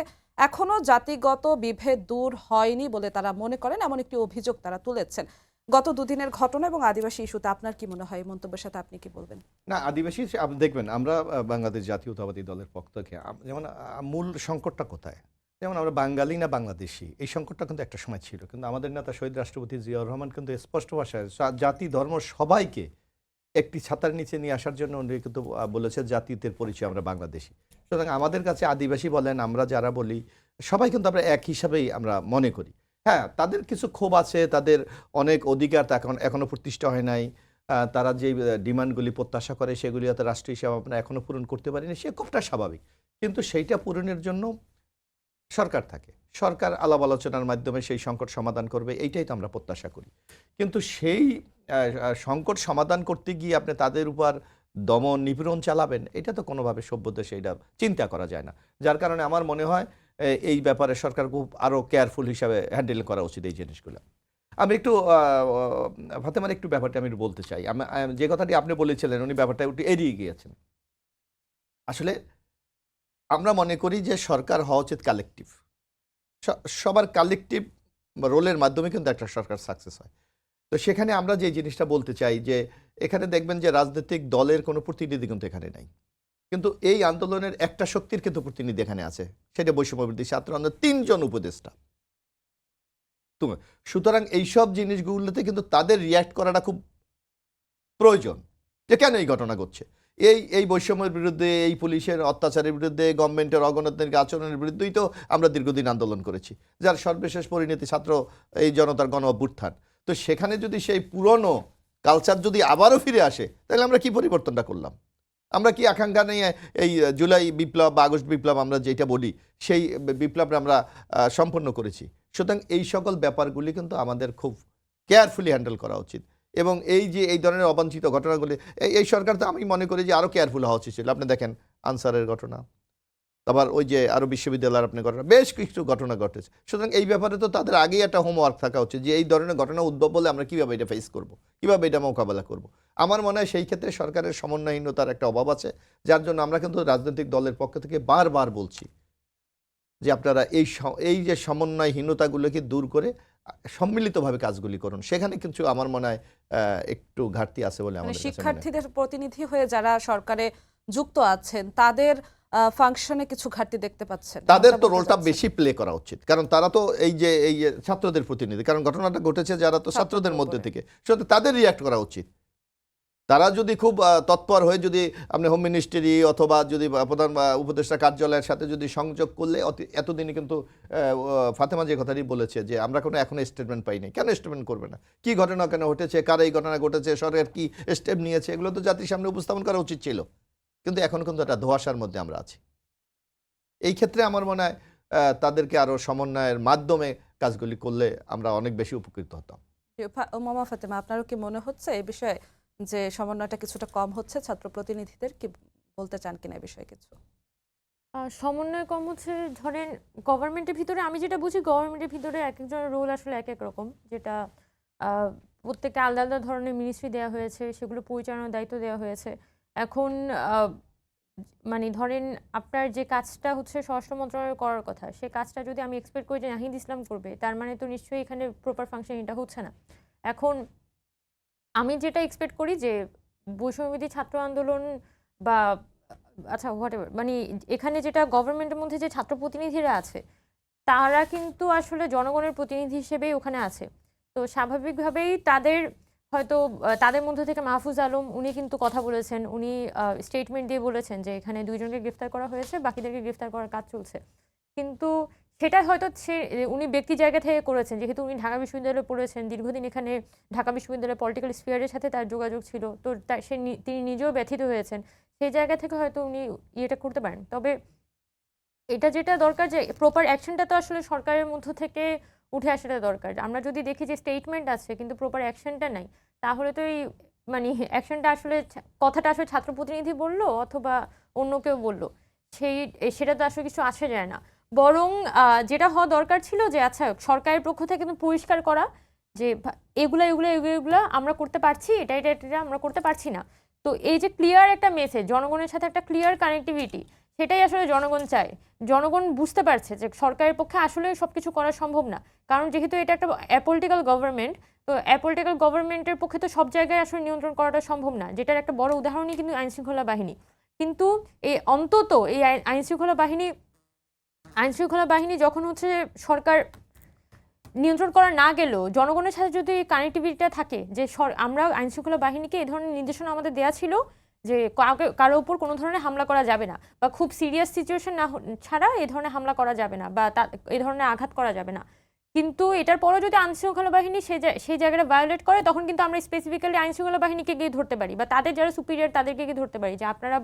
এখনো জাতিগত বিভেদ দূর হয়নি বলে তারা মনে করেন, এমন একটি অভিযোগ তারা তুলেছেন। গত দুদিনের ঘটনা এবং আদিবাসী ইস্যুতে আপনার কি মনে হয়? এই মন্তব্যের সাথে আপনি কি বলবেন? না, আদিবাসী আপনি দেখবেন আমরা বাংলাদেশ জাতীয়তাবাদী দলের পক্ষ থেকে যেমন মূল সংকটটা কোথায়, যেমন আমরা বাঙালি না বাংলাদেশি, এই সংকটটা কিন্তু একটা সময় ছিল, কিন্তু আমাদের নেতা শহীদ রাষ্ট্রপতি জিয়াউর রহমান কিন্তু স্পষ্ট ভাষায় জাতি ধর্ম সবাইকে একটি ছাতার নিচে নিয়ে আসার জন্য উনি কিন্তু বলেছে জাতীয়তার পরিচয় আমরা বাংলাদেশি। সুতরাং আমাদের কাছে আদিবাসী বলেন, আমরা যারা বলি সবাই কিন্তু আমরা এক হিসাবেই আমরা মনে করি। হ্যাঁ, তাদের কিছু ক্ষোভ আছে, তাদের অনেক অধিকার এখনো প্রতিষ্ঠা হয় নাই, তারা যে ডিমান্ডগুলি প্রত্যাশা করে সেগুলি হয়তো রাষ্ট্র হিসাবে আমরা এখনো পূরণ করতে পারিনি, সে ক্ষোভটা স্বাভাবিক। কিন্তু সেইটা পূরণের জন্য সরকার থাকে, সরকার আলাপ আলোচনার মাধ্যমে সেই সংকট সমাধান করবে, এইটাই তো আমরা প্রত্যাশা করি। কিন্তু সেই সংকট সমাধান করতে গিয়ে আপনি তাদের উপর দমন নিপীড়ন চালাবেন, এটা তো কোনোভাবে সভ্য দেশে এটা চিন্তা করা যায় না। যার কারণে আমার মনে হয় এই ব্যাপারে সরকার খুব আরও কেয়ারফুল হিসাবে হ্যান্ডেল করা উচিত এই জিনিসগুলো। আমি একটু ফাতেমার একটু ব্যাপারটা আমি বলতে চাই। যে কথাটি আপনি বলেছিলেন উনি ব্যাপারটা একটু এড়িয়ে গিয়েছেন। আসলে আমরা মনে করি যে সরকার হওয়া উচিত কালেকটিভ, সবার কালেকটিভ রোলের মাধ্যমে কিন্তু একটা সরকার সাকসেস হয়। তো সেখানে আমরা যে জিনিসটা বলতে চাই যে এখানে দেখবেন যে রাজনৈতিক দলের কোনো প্রতিনিধি কিন্তু এখানে নাই, কিন্তু এই আন্দোলনের একটা শক্তির কিন্তু প্রতিনিধি এখানে আছে, সেটা বৈষম্যবিরোধী ছাত্র আন্দোলনের 3 জন উপদেষ্টা। সুতরাং এইসব জিনিসগুলোতে কিন্তু তাদের রিয়্যাক্ট করাটা খুব প্রয়োজন যে কেন এই ঘটনা ঘটছে, এই বৈষম্যের বিরুদ্ধে, এই পুলিশের অত্যাচারের বিরুদ্ধে, গভর্নমেন্টের অগণতান্ত্রিক আচরণের বিরুদ্ধেই তো আমরা দীর্ঘদিন আন্দোলন করেছি, যার সর্বশেষ পরিণতি ছাত্র এই জনতার গণ অভ্যুত্থান। তো সেখানে যদি সেই পুরনো কালচার যদি আবারও ফিরে আসে তাহলে আমরা কি পরিবর্তনটা করলাম? আমরা কি আকাঙ্ক্ষা নিয়ে এই জুলাই বিপ্লব বা আগস্ট বিপ্লব আমরা যেটা বলি সেই বিপ্লবটা আমরা সম্পন্ন করেছি? সুতরাং এই সকল ব্যাপারগুলি কিন্তু আমাদের খুব কেয়ারফুলি হ্যান্ডেল করা উচিত। এবং এই যে এই ধরনের অবাঞ্ছিত ঘটনাগুলি, এই সরকার তো আমি মনে করি যে আরও কেয়ারফুল হওয়া উচিত ছিল। আপনি দেখেন আনসারের ঘটনা, আবার ওই যে আরও বিশ্ববিদ্যালয়ের আপনি ঘটনা, বেশ কিছু ঘটনা ঘটেছে। সুতরাং এই ব্যাপারে তো তাদের আগেই একটা হোমওয়ার্ক থাকা উচিত যে এই ধরনের ঘটনা উদ্ভব বলে আমরা কীভাবে এটা ফেস করব, কীভাবে এটা মোকাবেলা করব। আমার মনে হয় সেই ক্ষেত্রে সরকারের সমন্বয়হীনতার একটা অভাব আছে, যার জন্য আমরা কিন্তু রাজনৈতিক দলের পক্ষ থেকে বারবার বলছি যে আপনারা এই যে সমন্বয়হীনতাগুলোকে দূর করে সম্মিলিতভাবে কাজগুলি করুন। সেখানে কিন্তু আমার মনে হয় একটু ঘাটতি আছে বলে মানে আমাদের কাছে মনে হয়। শিক্ষার্থীদের প্রতিনিধি হয়ে যারা সরকারে যুক্ত আছেন তাদের ফাংশনে কিছু ঘাটতি দেখতে পাচ্ছেন? তাদের এমনটা তো বলতে রোলটা চাচ্ছেন? বেশি প্লে করা উচিত, কারণ তারা তো এই যে ছাত্রদের প্রতিনিধি, কারণ ঘটনাটা ঘটেছে যারা তো ছাত্রদের মধ্যে উপরে। থেকে, সুতরাং তাদের রিয়াক্ট করা উচিত। তারা যদি খুব তৎপর হয়ে যদি আপনি হোম মিনিস্ট্রি অথবা যদি প্রধান উপদেষ্টা কার্যালয়ের সাথে যদি সংযোগ করলে, এতদিনে কিন্তু ফাতেমা যে কথাটি বলেছে যে আমরা কোনো এখনো স্টেটমেন্ট পাইনি। কেন স্টেটমেন্ট করবে না? কি ঘটনা কেন ঘটেছে, কার এই ঘটনা ঘটেছে, সরকার কি স্টেপ নিয়েছে, এগুলো তো জাতির সামনে উপস্থাপন করা উচিত ছিল। কিন্তু এখন কিন্তু একটা ধোঁয়াশার মধ্যে আমরা আছি। এই ক্ষেত্রে আমার মনে হয় তাদেরকে আরও সমন্বয়ের মাধ্যমে কাজগুলি করলে আমরা অনেক বেশি উপকৃত হতাম। মামা ফাতেমা, আপনারও কি মনে হচ্ছে এই বিষয়ে যে সমন্বয়টা কিছুটা কম হচ্ছে? ছাত্র প্রতিনিধিদের কি বলতে চান কিনা এই বিষয়ে কিছু? সমন্বয় কম হচ্ছে, ধরেন গভর্নমেন্টের ভিতরে আমি যেটা বুঝি, গভর্নমেন্টের ভিতরে এক একজনের রোল আসলে এক এক রকম, যেটা প্রত্যেকটা আলাদা আলাদা ধরনের মিনিস্ট্রি দেওয়া হয়েছে, সেগুলো পরিচালনার দায়িত্ব দেওয়া হয়েছে। এখন মানে ধরেন আপনার যে কাজটা হচ্ছে স্বরাষ্ট্র মন্ত্রণালয় করার কথা, সে কাজটা যদি আমি এক্সপেক্ট করি যে নাহিদ ইসলাম করবে, তার মানে তো নিশ্চয়ই এখানে প্রপার ফাংশন এটা হচ্ছে না। এখন আমি যেটা এক্সপেক্ট করি যে বৈষম্যবিরোধী ছাত্র আন্দোলন বা আচ্ছা হোয়াটএভার, মানে এখানে যেটা গভর্নমেন্টের মধ্যে যে ছাত্র প্রতিনিধিরা আছে, তারা কিন্তু আসলে জনগণের প্রতিনিধি হিসেবেই ওখানে আছে। তো স্বাভাবিকভাবেই তাদের হয়তো তাদের মধ্যে থেকে মাহফুজ আলম উনি কিন্তু কথা বলেছেন, উনি স্টেটমেন্ট দিয়ে বলেছেন যে এখানে 2 জনকে গ্রেফতার করা হয়েছে, বাকিদেরকে গ্রেফতার করার কাজ চলছে। কিন্তু সেটা হয়তো উনি ব্যক্তি জায়গা থেকে করেছেন, যেহেতু উনি ঢাকা বিশ্ববিদ্যালয়ে পড়েছেন, দীর্ঘদিন এখানে ঢাকা বিশ্ববিদ্যালয়ের পলিটিক্যাল স্ফিয়ারের সাথে তার যোগাযোগ ছিল, তো তিনি নিজেও ব্যথিত হয়েছেন। সেই জায়গা থেকে হয়তো উনি ইয়েটা করতে পারেন। তবে এটা যেটা দরকার যে প্রপার অ্যাকশনটা তো আসলে সরকারের মধ্য থেকে উঠে আসাটা দরকার। আমরা যদি দেখি যে স্টেটমেন্ট আছে কিন্তু প্রপার অ্যাকশনটা নাই, তাহলে তো এই মানে অ্যাকশনটা আসলে কথাটা আসলে ছাত্র প্রতিনিধি বলল অথবা অন্য কেউ বলল, সেটা তো আসলে কিছু আসে যায় না। বরং যেটা হওয়া দরকার ছিল যে আচ্ছা সরকারের পক্ষ থেকে কিন্তু পরিষ্কার করা যে এগুলা আমরা করতে পারছি, এটা আমরা করতে পারছি না। তো এই যে ক্লিয়ার একটা মেসেজ, জনগণের সাথে একটা ক্লিয়ার কানেক্টিভিটি, সেটাই আসলে জনগণ চায়। জনগণ বুঝতে পারছে যে সরকারের পক্ষে আসলে সবকিছু করা সম্ভব না, কারণ যেহেতু এটা একটা অ্যাপলিটিক্যাল গভর্নমেন্ট, তো অ্যাপলিটিক্যাল গভর্নমেন্টের পক্ষে তো সব জায়গায় আসলে নিয়ন্ত্রণ করাটা সম্ভব না। যেটার একটা বড় উদাহরণই কিন্তু আইনশৃঙ্খলা বাহিনী। কিন্তু অন্তত এই আইনশৃঙ্খলা বাহিনী যখন হচ্ছে সরকার নিয়ন্ত্রণ করা না গেলেও জনগণের সাথে যদি কানেক্টিভিটিটা থাকে, যে আমরা আইনশৃঙ্খলা বাহিনীকে এই ধরনের নির্দেশনা আমাদের দেওয়া ছিল যে কারো উপর কোনো ধরনের হামলা করা যাবে না, বা খুব সিরিয়াস সিচুয়েশন না ছাড়া এই ধরনের হামলা করা যাবে না, বা এই ধরনের আঘাত করা যাবে না। কিন্তু এটার পরেও যদি আইনশৃঙ্খলা বাহিনী সেই জায়গাটা ভায়োলেট করে, তখন কিন্তু আমরা স্পেসিফিক্যালি আইনশৃঙ্খলা বাহিনীকে গিয়ে ধরতে পারি, বা তাদের যারা সুপিরিয়র তাদেরকে গিয়ে ধরতে পারি যে আপনারা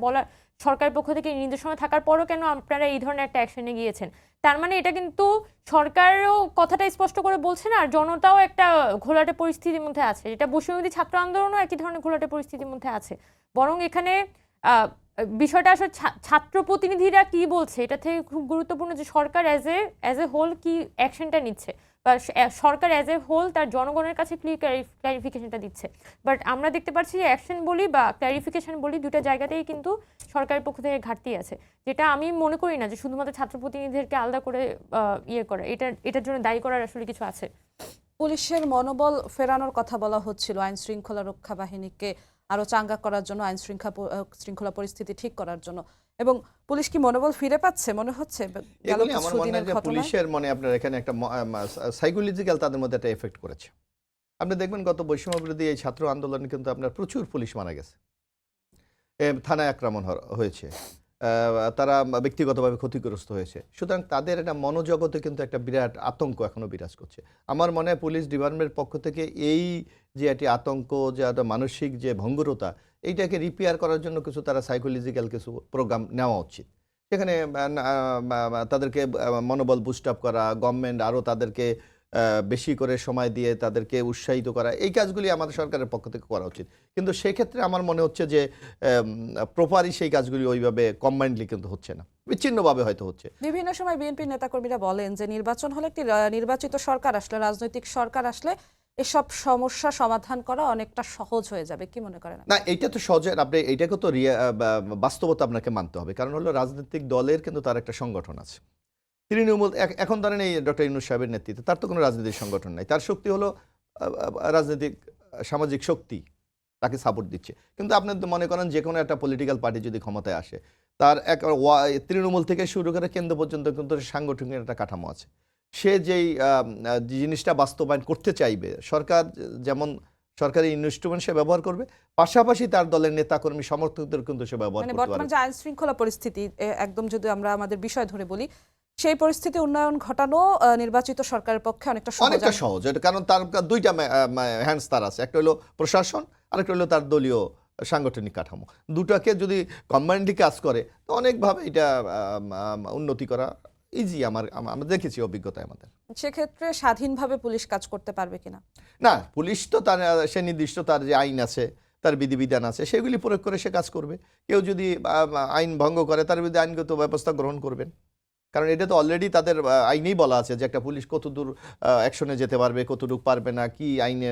সরকারের পক্ষ থেকে নির্দেশনা থাকার পরও কেন আপনারা এই ধরনের একটা অ্যাকশনে গিয়েছেন। তার মানে এটা কিন্তু সরকারও কথাটা স্পষ্ট করে বলছে না, আর জনতাও একটা ঘোলাটে পরিস্থিতির মধ্যে আছে, যেটা বৈষম্যবিরোধী ছাত্র আন্দোলনও একই ধরনের ঘোলাটে পরিস্থিতির মধ্যে আছে। বরং এখানে বিষয়টা আসলে ছাত্র প্রতিনিধিরা কি বলছে এটা থেকে খুব গুরুত্বপূর্ণ যে সরকার অ্যাজ এ হোল কি অ্যাকশনটা নিচ্ছে, বা সরকার অ্যাজ এ হোল তার জনগণের কাছে ক্লারিফিকেশনটা দিচ্ছে। বাট আমরা দেখতে পাচ্ছি যে অ্যাকশন বলি বা ক্লারিফিকেশন বলি, দুটো জায়গাতেই কিন্তু সরকারের পক্ষ থেকে ঘাটতি আছে, যেটা আমি মনে করি না যে শুধুমাত্র ছাত্র প্রতিনিধিদেরকে আলাদা করে করা, এটার জন্য দায়ী করার আসলে কিছু আছে। পুলিশের মনোবল ফেরানোর কথা বলা হচ্ছিল, আইন শৃঙ্খলা রক্ষা বাহিনীকে আরো চাঙ্গা করার জন্য, আইন শৃঙ্খলা পরিস্থিতি ঠিক করার জন্য, এবং পুলিশ কি মনোবল ফিরে পাচ্ছে মনে হচ্ছে? এগুলি আমার মনে হয় যে পুলিশের আপনার এখানে একটা সাইকোলজিক্যাল তাদের মধ্যে একটা এফেক্ট করেছে। আপনি দেখবেন গত বৈষম্য বিরোধী এই ছাত্র আন্দোলনে কিন্তু আপনার প্রচুর পুলিশ মারা গেছে, থানায় আক্রমণ হয়েছে, তারা ব্যক্তিগতভাবে ক্ষতিগ্রস্ত হয়েছে। সুতরাং তাদের একটা মনোজগতে কিন্তু একটা বিরাট আতঙ্ক এখনো বিরাজ করছে। আমার মনে হয় পুলিশ ডিপার্টমেন্টের পক্ষ থেকে এই যে একটি আতঙ্ক, যে একটা মানসিক যে ভঙ্গুরতা, এইটাকে রিপেয়ার করার জন্য কিছু তারা সাইকোলজিক্যাল কিছু প্রোগ্রাম নেওয়া উচিত। সেখানে তাদেরকে মনোবল বুস্ট আপ করা, গভর্নমেন্ট আরও তাদেরকে বেশি করে সময় দিয়ে তাদেরকে উৎসাহিত করা, এই কাজগুলি আমাদের সরকারের পক্ষ থেকে করা উচিত। কিন্তু সেক্ষেত্রে আমার মনে হচ্ছে যে প্রপারই সেই কাজগুলি ওইভাবে কম্বাইন্ডলি কিন্তু হচ্ছে না, বিচ্ছিন্নভাবে হয়তো হচ্ছে। বিভিন্ন সময় বিএনপি নেতাকর্মীরা বলেন যে নির্বাচন হলে একটি নির্বাচিত সরকার আসলে, রাজনৈতিক সরকার আসলে এসব সমস্যা সমাধান করা অনেকটা সহজ হয়ে যাবে। কি মনে করেন? না, এইটা তো সহজে, আপনি এইটাকে তো বাস্তবতা আপনাকে মানতে হবে। কারণ হলো রাজনৈতিক দলের কিন্তু তার একটা সংগঠন আছে। তৃণমূল এখন ধরেন এই ডক্টর ইউনূস সাহেবের নেতৃত্বে, তার তো কোনো রাজনৈতিক সংগঠন নাই, তার শক্তি হলো রাজনৈতিক সামাজিক শক্তি তাকে সাপোর্ট দিচ্ছে। কিন্তু আপনি তো মনে করেন যে কোনো একটা পলিটিক্যাল পার্টি যদি ক্ষমতায় আসে, তার তৃণমূল থেকে শুরু করে কেন্দ্র পর্যন্ত কিন্তু সাংগঠনিক একটা কাঠামো আছে। সে যেই জিনিসটা বাস্তবায়ন করতে চাইবে, সরকার যেমন সরকারি ইনস্ট্রুমেন্ট সে ব্যবহার করবে, পাশাপাশি তার দলের নেতাকর্মী সমর্থকদের কিন্তু সে ব্যবহার মানে করতে বর্তমান পারে। যে আইন শৃঙ্খলা পরিস্থিতি, একদম যদি আমরা আমাদের বিষয় ধরে বলি, সেই পরিস্থিতি উন্নয়ন ঘটানো নির্বাচিত সরকারের পক্ষে অনেকটা সহজ। এটা কারণ তার দুইটা হ্যান্ডস তার আছে, একটা হলো প্রশাসন, আরেকটা হলো তার দলীয় সাংগঠনিক কাঠামো। দুটাকে যদি কম্বাইন্ডলি কাজ করে তো অনেকভাবে এটা উন্নতি করা ইজি। আমরা দেখেছি অভিজ্ঞতায় আমাদের। সেক্ষেত্রে স্বাধীনভাবে পুলিশ কাজ করতে পারবে কিনা? না, পুলিশ তো তার সে নির্দিষ্ট তার যে আইন আছে, তার বিধিবিধান আছে, সেগুলি প্রয়োগ করে সে কাজ করবে। কেউ যদি আইন ভঙ্গ করে তার বিরুদ্ধে আইনগত ব্যবস্থা গ্রহণ করবেন। কারণ এটা তো অলরেডি তাদের আইনেই বলা আছে যে একটা পুলিশ কতদূর অ্যাকশনে যেতে পারবে, কতটুকু পারবে না, কি আইনে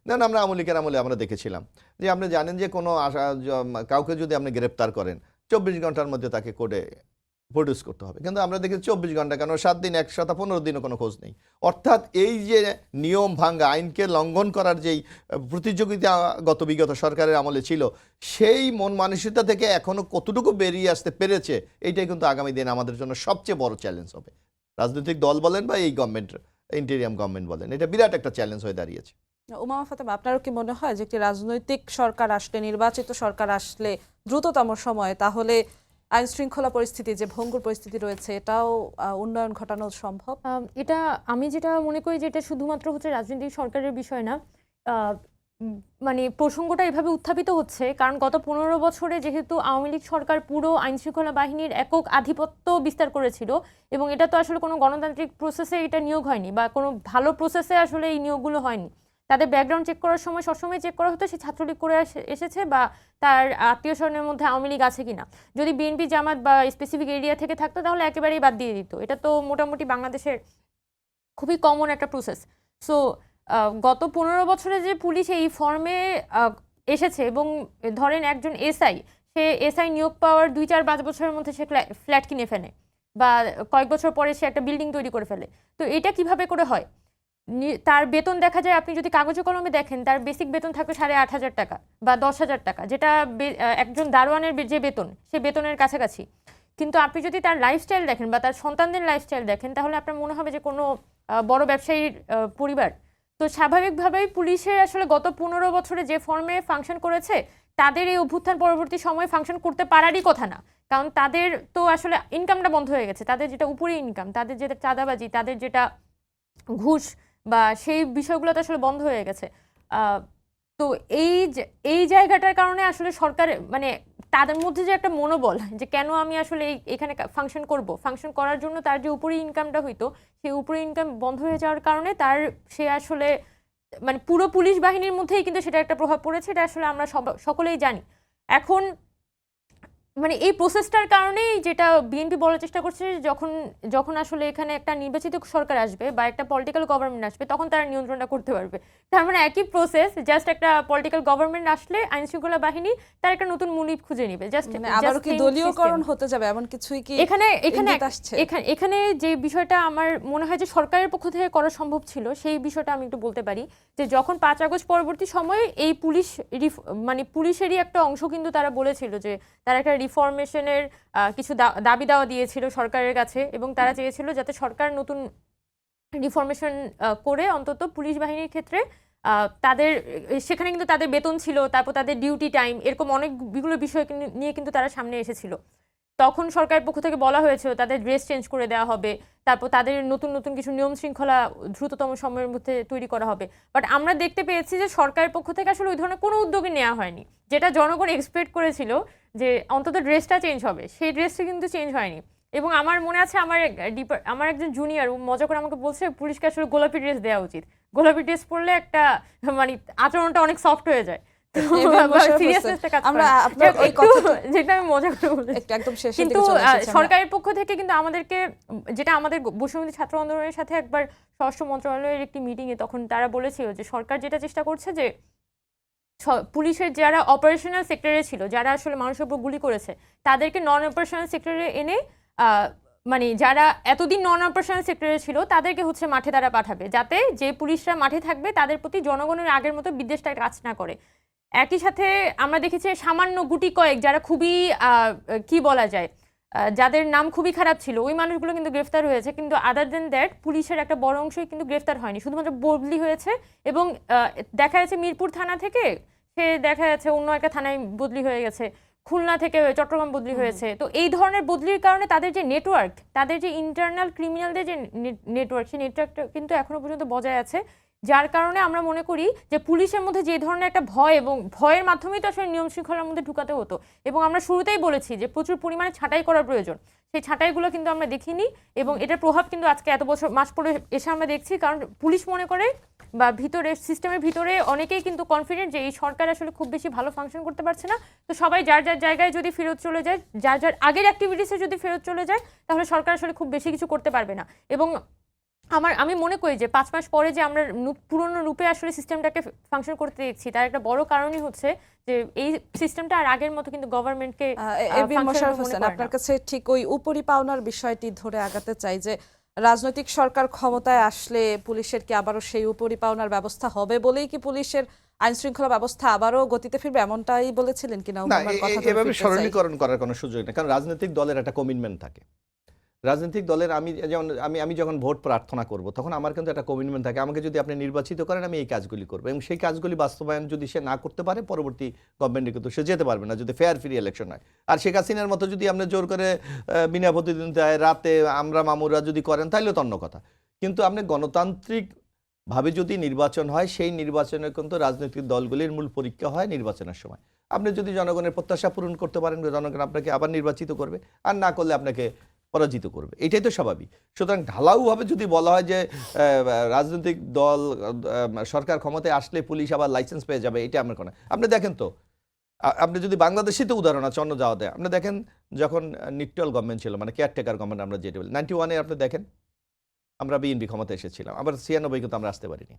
না। আমরা আওয়ামী লীগের আমলে আমরা দেখেছিলাম যে আপনি জানেন যে কোনো কাউকে যদি আপনি গ্রেপ্তার করেন 24 ঘন্টার মধ্যে তাকে কোর্টে প্রডিউস করতে হবে। কিন্তু আমরা দেখি 24 ঘন্টা কেন, 7 দিন, 1 সপ্তাহ, 15 দিনও কোনো খোঁজ নেই। অর্থাৎ এই যে নিয়ম ভাঙ্গা, আইনকে লঙ্ঘন করার যেই প্রতিযোগিতা বিগত সরকারের আমলে ছিল, সেই মন মানসিকতা থেকে এখনো কতটুকু বেরিয়ে আসতে পেরেছে, এইটাই কিন্তু আগামী দিন আমাদের জন্য সবচেয়ে বড় চ্যালেঞ্জ হবে। রাজনৈতিক দল বলেন বা এই গভর্নমেন্ট, ইন্টেরিয়াম গভর্নমেন্ট বলেন, এটা বিরাট একটা চ্যালেঞ্জ হয়ে দাঁড়িয়েছে। উমামা ফাতেমা, আপনারও কি মনে হয় যে একটি রাজনৈতিক সরকার আসলে, নির্বাচিত সরকার আসলে দ্রুততম সময়ে, তাহলে আইন শৃঙ্খলা পরিস্থিতি যে ভঙ্গুর পরিস্থিতি রয়েছে এটাও উন্নয়ন ঘটানো সম্ভব? এটা আমি যেটা মনে করি যে এটা শুধুমাত্র হচ্ছে রাজনৈতিক সরকারের বিষয় না। মানে প্রসঙ্গটা এভাবে উত্থাপিত হচ্ছে কারণ গত 15 বছরে যেহেতু আওয়ামী লীগ সরকার পুরো আইন শৃঙ্খলা বাহিনীর একক আধিপত্য বিস্তার করেছিল, এবং এটা তো আসলে কোনো গণতান্ত্রিক প্রসেসে এটা নিয়োগ হয়নি, বা কোনো ভালো প্রসেসে আসলে এই নিয়োগগুলো হয়নি। তাদের ব্যাকগ্রাউন্ড চেক করার সময় সবসময় চেক করা হতো সে ছাত্রলীগ করে এসেছে বা তার আত্মীয় স্বজনের মধ্যে আওয়ামী লীগ আছে কিনা। যদি বিএনপি, জামাত বা স্পেসিফিক এরিয়া থেকে থাকতো তাহলে একেবারেই বাদ দিয়ে দিত। এটা তো মোটামুটি বাংলাদেশের খুবই কমন একটা প্রসেস। সো গত 15 বছরে যে পুলিশ এই ফর্মে এসেছে, এবং ধরেন একজন এসআই, সে এসআই নিয়োগ পাওয়ার 2-4-5 বছরের মধ্যে সে ফ্ল্যাট কিনে ফেলে, বা কয়েক বছর পরে সে একটা বিল্ডিং তৈরি করে ফেলে। তো এটা কিভাবে করে হয়? তার বেতন দেখা যায়, আপনি যদি কাগজে কলমে দেখেন, তার বেসিক বেতন থাকবে 8,500 টাকা বা 10,000 টাকা, যেটা একজন দারোয়ানের যে বেতন, সে বেতনের কাছাকাছি। কিন্তু আপনি যদি তার লাইফস্টাইল দেখেন বা তার সন্তানদের লাইফস্টাইল দেখেন, তাহলে আপনার মনে হবে যে কোনো বড় ব্যবসায়ীর পরিবার। তো স্বাভাবিকভাবেই পুলিশের আসলে গত 15 বছরে যে ফর্মে ফাংশন করেছে, তাদের এই অভ্যুত্থান পরবর্তী সময়ে ফাংশন করতে পারারই কথা না। কারণ তাদের তো আসলে ইনকামটা বন্ধ হয়ে গেছে, তাদের যেটা উপরে ইনকাম, তাদের যেটা চাঁদাবাজি, তাদের যেটা ঘুষ বা সেই বিষয়গুলো তো আসলে বন্ধ হয়ে গেছে। তো এই জায়গাটার কারণে আসলে সরকার, মানে তাদের মধ্যে যে একটা মনোবল যে কেন আমি আসলে এখানে ফাংশন করার জন্য তার যে উপরি ইনকামটা হইতো, সেই উপরি ইনকাম বন্ধ হয়ে যাওয়ার কারণে সে আসলে মানে পুরো পুলিশ বাহিনীর মধ্যেই কিন্তু সেটা একটা প্রভাব পড়েছে। এটা আসলে আমরা সকলেই জানি। এখন মানে এই প্রসেসটার কারণেই যেটা বিএনপি বলার চেষ্টা করছে, যখন আসলে এখানে একটা নির্বাচিত সরকার আসবে বা একটা পলিটিক্যাল গভর্নমেন্ট আসবে, তখন তারা নিয়ন্ত্রণটা করতে পারবে। তার মানে একই প্রসেস, জাস্ট একটা পলিটিক্যাল গভর্নমেন্ট আসলে আইন শৃঙ্খলা বাহিনী তার একটা নতুন মুনিব খুঁজে নিবে। জাস্ট আবারও কি দলীয়করণ হতে যাবে, এমন কিছুই কি এখানে যে বিষয়টা আমার মনে হয় যে সরকারের পক্ষ থেকে করা সম্ভব ছিল, সেই বিষয়টা আমি একটু বলতে পারি। যে যখন 5 আগস্ট পরবর্তী সময়ে এই পুলিশেরই একটা অংশ কিন্তু তারা বলেছিল যে তারা একটা রিফরমেশনের কিছু দাবি দেওয়া দিয়েছিল সরকারের কাছে, এবং তারা চেয়েছিল যাতে সরকার নতুন রিফরমেশন করে অন্তত পুলিশ বাহিনীর ক্ষেত্রে তাদের সেখানে কিন্তু তাদের বেতন ছিল, তারপর তাদের ডিউটি টাইম, এরকম অনেকগুলো বিষয় নিয়ে কিন্তু তারা সামনে এসেছিল। তখন সরকারের পক্ষ থেকে বলা হয়েছিল তাদের ড্রেস চেঞ্জ করে দেওয়া হবে, তারপর তাদের নতুন নতুন কিছু নিয়ম শৃঙ্খলা দ্রুততম সময়ের মধ্যে তৈরি করা হবে। বাট আমরা দেখতে পেয়েছি যে সরকারের পক্ষ থেকে আসলে ওই ধরনের কোনো উদ্যোগই নেওয়া হয়নি, যেটা জনগণ এক্সপেক্ট করেছিল যে অন্তত ড্রেসটা চেঞ্জ হবে, সেই ড্রেসটা কিন্তু চেঞ্জ হয়নি। এবং আমার মনে আছে আমার একজন জুনিয়র মজা করে আমাকে বলছে পুলিশকে আসলে গোলাপি ড্রেস দেওয়া উচিত, গোলাপি ড্রেস পরলে একটা মানে আচরণটা অনেক সফট হয়ে যায়। যেটা আমি মজা করে বলেছি একদম শেষের কিন্তু দিকে চলে এসেছি আমরা। সরকারের পক্ষ থেকে কিন্তু আমাদেরকে, যেটা আমাদের বৈষম্যবিরোধী ছাত্র আন্দোলনের সাথে একবার স্বরাষ্ট্র মন্ত্রণালয়ের একটি মিটিংয়ে তখন তারা বলেছিল যে সরকার যেটা চেষ্টা করছে যে পুলিশের যারা অপারেশনাল সেক্টরে ছিল, যারা আসলে মানুষের উপর গুলি করেছে, তাদেরকে নন অপারেশনাল সেক্টরে এনে মানে যারা এতদিন নন অপারেশনাল সেক্টরে ছিল তাদেরকে হচ্ছে মাঠে তারা পাঠাবে, যাতে যে পুলিশরা মাঠে থাকবে তাদের প্রতি জনগণের আগের মতো বিদ্বেষটা কাজ না করে। একই সাথে আমরা দেখেছি সামান্য গুটি কয়েক যারা খুবই কি বলা যায়, যাদের নাম খুবই খারাপ ছিল, ওই মানুষগুলো কিন্তু গ্রেফতার হয়েছে, কিন্তু আদার দেন দ্যাট পুলিশের একটা বড় অংশই কিন্তু গ্রেফতার হয়নি, শুধুমাত্র বদলি হয়েছে। এবং দেখা যাচ্ছে মিরপুর থানা থেকে সে দেখা যাচ্ছে অন্য একটা থানায় বদলি হয়ে গেছে, খুলনা থেকে চট্টগ্রাম বদলি হয়েছে। তো এই ধরনের বদলির কারণে তাদের যে নেটওয়ার্ক, তাদের যে ইন্টারনাল ক্রিমিনালদের যে নেটওয়ার্ক, সেই নেটওয়ার্কটা কিন্তু এখনো পর্যন্ত বজায় আছে, যার কারণে আমরা মনে করি যে পুলিশের মধ্যে যে ধরনের একটা ভয়, এবং ভয়ের মাধ্যমেই তো আসলে নিয়ম শৃঙ্খলার মধ্যে ঢুকাতে হতো। এবং আমরা শুরুতেই বলেছি যে প্রচুর পরিমাণে ছাঁটাই করার প্রয়োজন, সেই ছাঁটাইগুলো কিন্তু আমরা দেখিনি, এবং এটার প্রভাব কিন্তু আজকে এত বছর মাস পরে এসে আমরা দেখছি। কারণ পুলিশ মনে করে বা ভিতরে সিস্টেমের ভিতরে অনেকেই কিন্তু কনফিডেন্ট যে এই সরকার আসলে খুব বেশি ভালো ফাংশন করতে পারছে না, তো সবাই যার যার জায়গায় যদি ফেরত চলে যায়, যার যার আগের অ্যাক্টিভিটিসে যদি ফেরত চলে যায়, তাহলে সরকার আসলে খুব বেশি কিছু করতে পারবে না। এবং আমি মনে করি যে 5 মাস পরে যে আমরা পুরনো রূপে আসলে সিস্টেমটাকে ফাংশন করতে দেখছি, তার একটা বড় কারণই হচ্ছে যে এই সিস্টেমটা আর আগের মতো কিন্তু গভর্নমেন্টকে। মোশাররফ হোসেন, আপনার কাছে ঠিক ওই উপরি পাওনার বিষয়টি ধরে আগাতে চাই যে রাজনৈতিক সরকার ক্ষমতায় আসলে পুলিশের কি আবারও সেই উপরি পাওনার ব্যবস্থা হবে বলেই কি পুলিশের আইন শৃঙ্খলা ব্যবস্থা আবারও গতিতে ফিরবে, এমনটাই বলেছিলেন কিনা? না, এভাবে সরলীকরণ করার কোনো সুযোগ নেই, কারণ রাজনৈতিক দলের একটা কমিটমেন্ট থাকে। রাজনৈতিক দলের আমি যখন ভোট প্রার্থনা করব, তখন আমার কিন্তু একটা কমিটমেন্ট থাকে, আমাকে যদি আপনি নির্বাচিত করেন আমি এই কাজগুলি করবো, এবং সেই কাজগুলি বাস্তবায়ন যদি সে না করতে পারে পরবর্তী গভর্নমেন্টে কিন্তু সে যেতে পারবে না, যদি ফেয়ার ফ্রি ইলেকশন হয়। আর শেখ হাসিনার মতো যদি আপনি জোর করে বিনা প্রতিদ্বন্দ্বিতায় রাতে আমরা মামুরা যদি করেন তাহলে তো অন্য কথা। কিন্তু আপনি গণতান্ত্রিকভাবে যদি নির্বাচন হয়, সেই নির্বাচনে কিন্তু রাজনৈতিক দলগুলির মূল পরীক্ষা হয় নির্বাচনের সময়। আপনি যদি জনগণের প্রত্যাশা পূরণ করতে পারেন, জনগণ আপনাকে আবার নির্বাচিত করবে, আর না করলে আপনাকে পরাজিত করবে, এটাই তো স্বাভাবিক। সুতরাং ঢালাওভাবে যদি বলা হয় যে রাজনৈতিক দল সরকার ক্ষমতায় আসলে পুলিশ আবার লাইসেন্স পেয়ে যাবে, এটা আমার কোনো। আপনি দেখেন তো, আপনি যদি বাংলাদেশে তো উদাহরণ আছে, অন্য যাওয়া দেয়, আপনি দেখেন যখন নিউট্রাল গভর্নমেন্ট ছিল, মানে কেয়ারটেকার গভর্নমেন্ট আমরা যেটা বলি, 91-এ আপনি দেখেন আমরা বিএনপি ক্ষমতায় এসেছিলাম, আবার 96 কিন্তু আমরা আসতে পারিনি,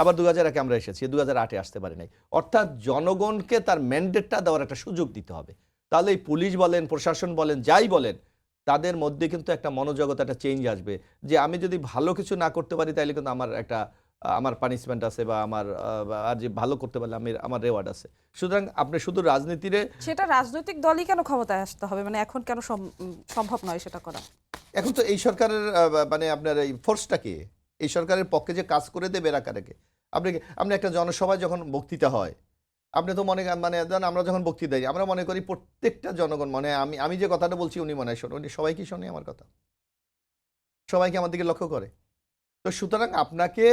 আবার 2001-এ আমরা এসেছি, 2008-এ আসতে পারি নাই। অর্থাৎ জনগণকে তার ম্যান্ডেটটা দেওয়ার একটা সুযোগ দিতে হবে, তাহলে এই পুলিশ বলেন, প্রশাসন বলেন, যাই বলেন, তাদের মধ্যে কিন্তু একটা মনোজগৎ, একটা চেঞ্জ আসবে যে আমি যদি ভালো কিছু না করতে পারি তাহলে কিন্তু আমার পানিশমেন্ট আছে, বা আর যে ভালো করতে পারলে আমার রেওয়ার্ড আছে। সুতরাং আপনি শুধু রাজনীতিরে, সেটা রাজনৈতিক দলই কেন ক্ষমতায় আসতে হবে, মানে এখন কেন সম্ভব নয় সেটা করা? এখন তো এই সরকারের মানে আপনার এই ফোর্সটা কি, এই সরকারের পক্ষে যে কাজ করে দেবে এরা কারাকে? আপনি একটা জনসভায় যখন বক্তৃতা হয়, আপনি তো মানে আমরা যখন বক্তৃতা দিই, আমরা মনে করি প্রত্যেকটা জনগণ আমি যে কথাটা বলছি উনি মনে হয় শোনো, উনি সবাই কি শোনে আমার কথা? সবাইকে আমার দিকে লক্ষ্য করে? তো সুতরাং আপনাকে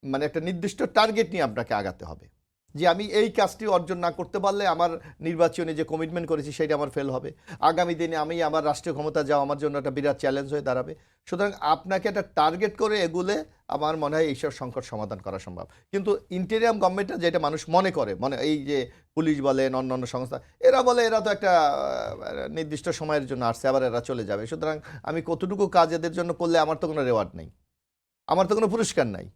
মানে একটা নির্দিষ্ট টার্গেট নিয়ে আপনাকে আগাতে হবে, যে আমি এই কাজটি অর্জন না করতে পারলে আমার নির্বাচনে যে কমিটমেন্ট করেছি সেটা আমার ফেল হবে, আগামী দিনে আমি আমার রাষ্ট্রীয় ক্ষমতা যাওয়া আমার জন্য একটা বিরাট চ্যালেঞ্জ হয়ে দাঁড়াবে। সুতরাং আপনাকে একটা টার্গেট করে এগুলে আমার মনে হয় এইসব সংকট সমাধান করা সম্ভব। কিন্তু ইন্টেরিয়াম গভর্নমেন্টটা যেটা মানুষ মনে করে, এই যে পুলিশ বলেন, অন্যান্য সংস্থা, এরা বলে এরা তো একটা নির্দিষ্ট সময়ের জন্য আসছে, আবার এরা চলে যাবে, সুতরাং আমি কতটুকু কাজ এদের জন্য করলে আমার তো কোনো রেওয়ার্ড নেই, আমার তো কোনো পুরস্কার নাই।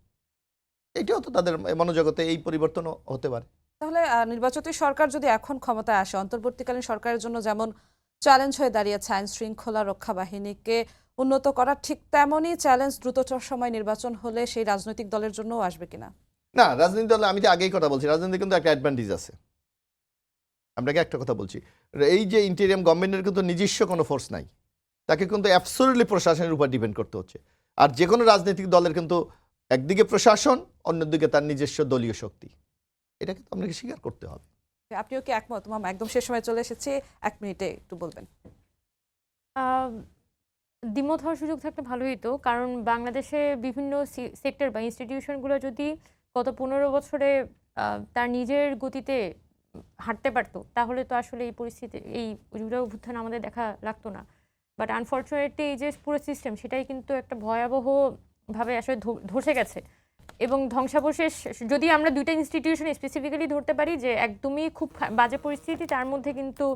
এটাও তো তাদের মনোজগতে এই পরিবর্তন হতে পারে। তাহলে নির্বাচিত সরকার যদি এখন ক্ষমতায় আসে, অন্তর্বর্তীকালীন সরকারের জন্য যেমন চ্যালেঞ্জ হয়ে দাঁড়িয়েছে আইন শৃঙ্খলা রক্ষা বাহিনীকে উন্নত করা, ঠিক তেমনই চ্যালেঞ্জ দ্রুততর সময় নির্বাচন হলে সেই রাজনৈতিক দলের জন্যও আসবে কিনা? না, রাজনৈতিক দলে আমি তো আগেই কথা বলছি, রাজনীতি কিন্তু একটা অ্যাডভান্টেজ আছে। আপনাকে একটা কথা বলছি, এই যে ইন্টেরিয়াম গভর্নমেন্টের কিন্তু নিজস্ব কোনো ফোর্স নাই, তাকে কিন্তু অ্যাবসলিউটলি প্রশাসনের উপর ডিপেন্ড করতে হচ্ছে। আর যে কোনো রাজনৈতিক দলের কিন্তু একদিকে প্রশাসন, অন্যদিকে তার নিজস্ব দলীয় শক্তি, এটাকে তো আপনাকে স্বীকার করতে হবে। আপনিও কি একমত? মামা, একদম শেষ সময় চলে এসেছে, 1 মিনিটে একটু বলবেন। দ্বিমত হওয়ার সুযোগ থাকলে ভালোই তো, কারণ বাংলাদেশে বিভিন্ন সেক্টর বা ইনস্টিটিউশনগুলো যদি গত 15 বছরে তার নিজের গতিতে হাঁটতে পারতো, তাহলে তো আসলে এই পরিস্থিতি, এই জুলাই অভ্যুত্থান আমাদের দেখা লাগতো না। বাট আনফর্চুনেটলি এই যে পুরো সিস্টেম, সেটাই কিন্তু একটা ভয়াবহভাবে আসলে ধসে গেছে। এবং ধ্বংসাবশেষ যদি আমরা দুইটা ইনস্টিটিউশন স্পেসিফিক্যালি ধরতে পারি যে একদমই খুব বাজে পরিস্থিতি, তার মধ্যে কিন্তু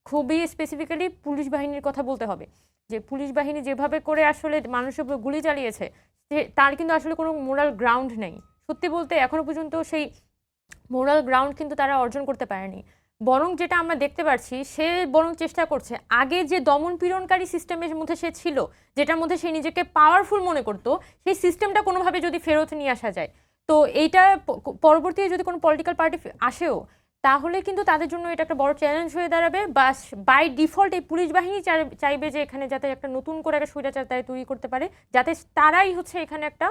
খুবই স্পেসিফিক্যালি পুলিশ বাহিনীর কথা বলতে হবে। যে পুলিশ বাহিনী যেভাবে করে আসলে মানুষের উপর গুলি চালিয়েছে, তার কিন্তু আসলে কোনো মোরাল গ্রাউন্ড নেই। সত্যি বলতে এখনো পর্যন্ত সেই মোরাল গ্রাউন্ড কিন্তু তারা অর্জন করতে পারেনি। বরং যেটা আমরা দেখতে পাচ্ছি, সে বরং চেষ্টা করছে আগে যে দমন পীড়নকারী সিস্টেমের মধ্যে সে ছিল, যেটার মধ্যে সে নিজেকে পাওয়ারফুল মনে করতো, সেই সিস্টেমটা কোনোভাবে যদি ফেরত নিয়ে আসা যায়, তো এইটা পরবর্তীতে যদি কোনো পলিটিক্যাল পার্টি আসেও, তাহলে কিন্তু তাদের জন্য এটা একটা বড় চ্যালেঞ্জ হয়ে দাঁড়াবে। বা বাই ডিফল্ট এই পুলিশ বাহিনী চাইবে যে এখানে যাতে একটা নতুন করে একটা স্বৈরাচার তারা তৈরি করতে পারে, যাতে তারাই হচ্ছে এখানে একটা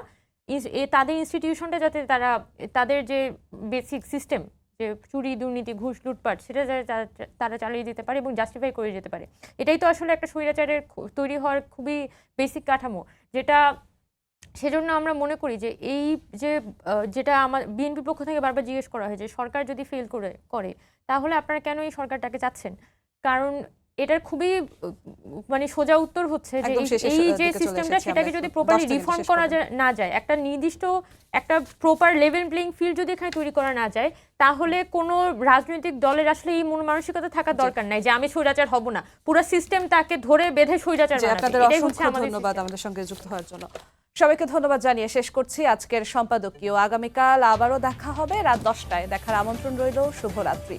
তাদের ইনস্টিটিউশনটা, যাতে তাদের যে বেসিক সিস্টেম, যে চুরি, দুর্নীতি, ঘুষ, লুটপাট, সেটা তারা চালিয়ে যেতে পারে এবং জাস্টিফাই করে যেতে পারে। এটাই তো আসলে একটা স্বৈরাচারের তৈরি হওয়ার খুবই বেসিক কাঠামো, যেটা সেজন্য আমরা মনে করি যে এই যে যেটা আমার বিএনপির পক্ষ থেকে বারবার জিজ্ঞেস করা হয় যে সরকার যদি ফেল করে তাহলে আপনারা কেন এই সরকারটাকে চাচ্ছেন? কারণ এটার খুবই মানে সোজা উত্তর হচ্ছে যে এই যে সিস্টেমটা, সেটাকে যদি প্রপারলি রিফর্ম করা না যায়, একটা নির্দিষ্ট একটা প্রপার লেভেল প্লেইং ফিল্ড যদি এখানে তৈরি করা না যায়, তাহলে কোনো রাজনৈতিক দলের আসলে এই মন মানসিকতা থাকার দরকার নাই যে আমি স্বৈরাচার হব না, পুরো সিস্টেম তাকে ধরে বেঁধে স্বৈরাচার বানাবে। আপনাদের অসংখ্য ধন্যবাদ আমাদের সঙ্গে যুক্ত হওয়ার জন্য। সবাইকে ধন্যবাদ জানিয়ে শেষ করছি আজকের সম্পাদকীয়। আগামীকাল আবারও দেখা হবে রাত 10টায়। দেখার আমন্ত্রণ রইল। শুভরাত্রি।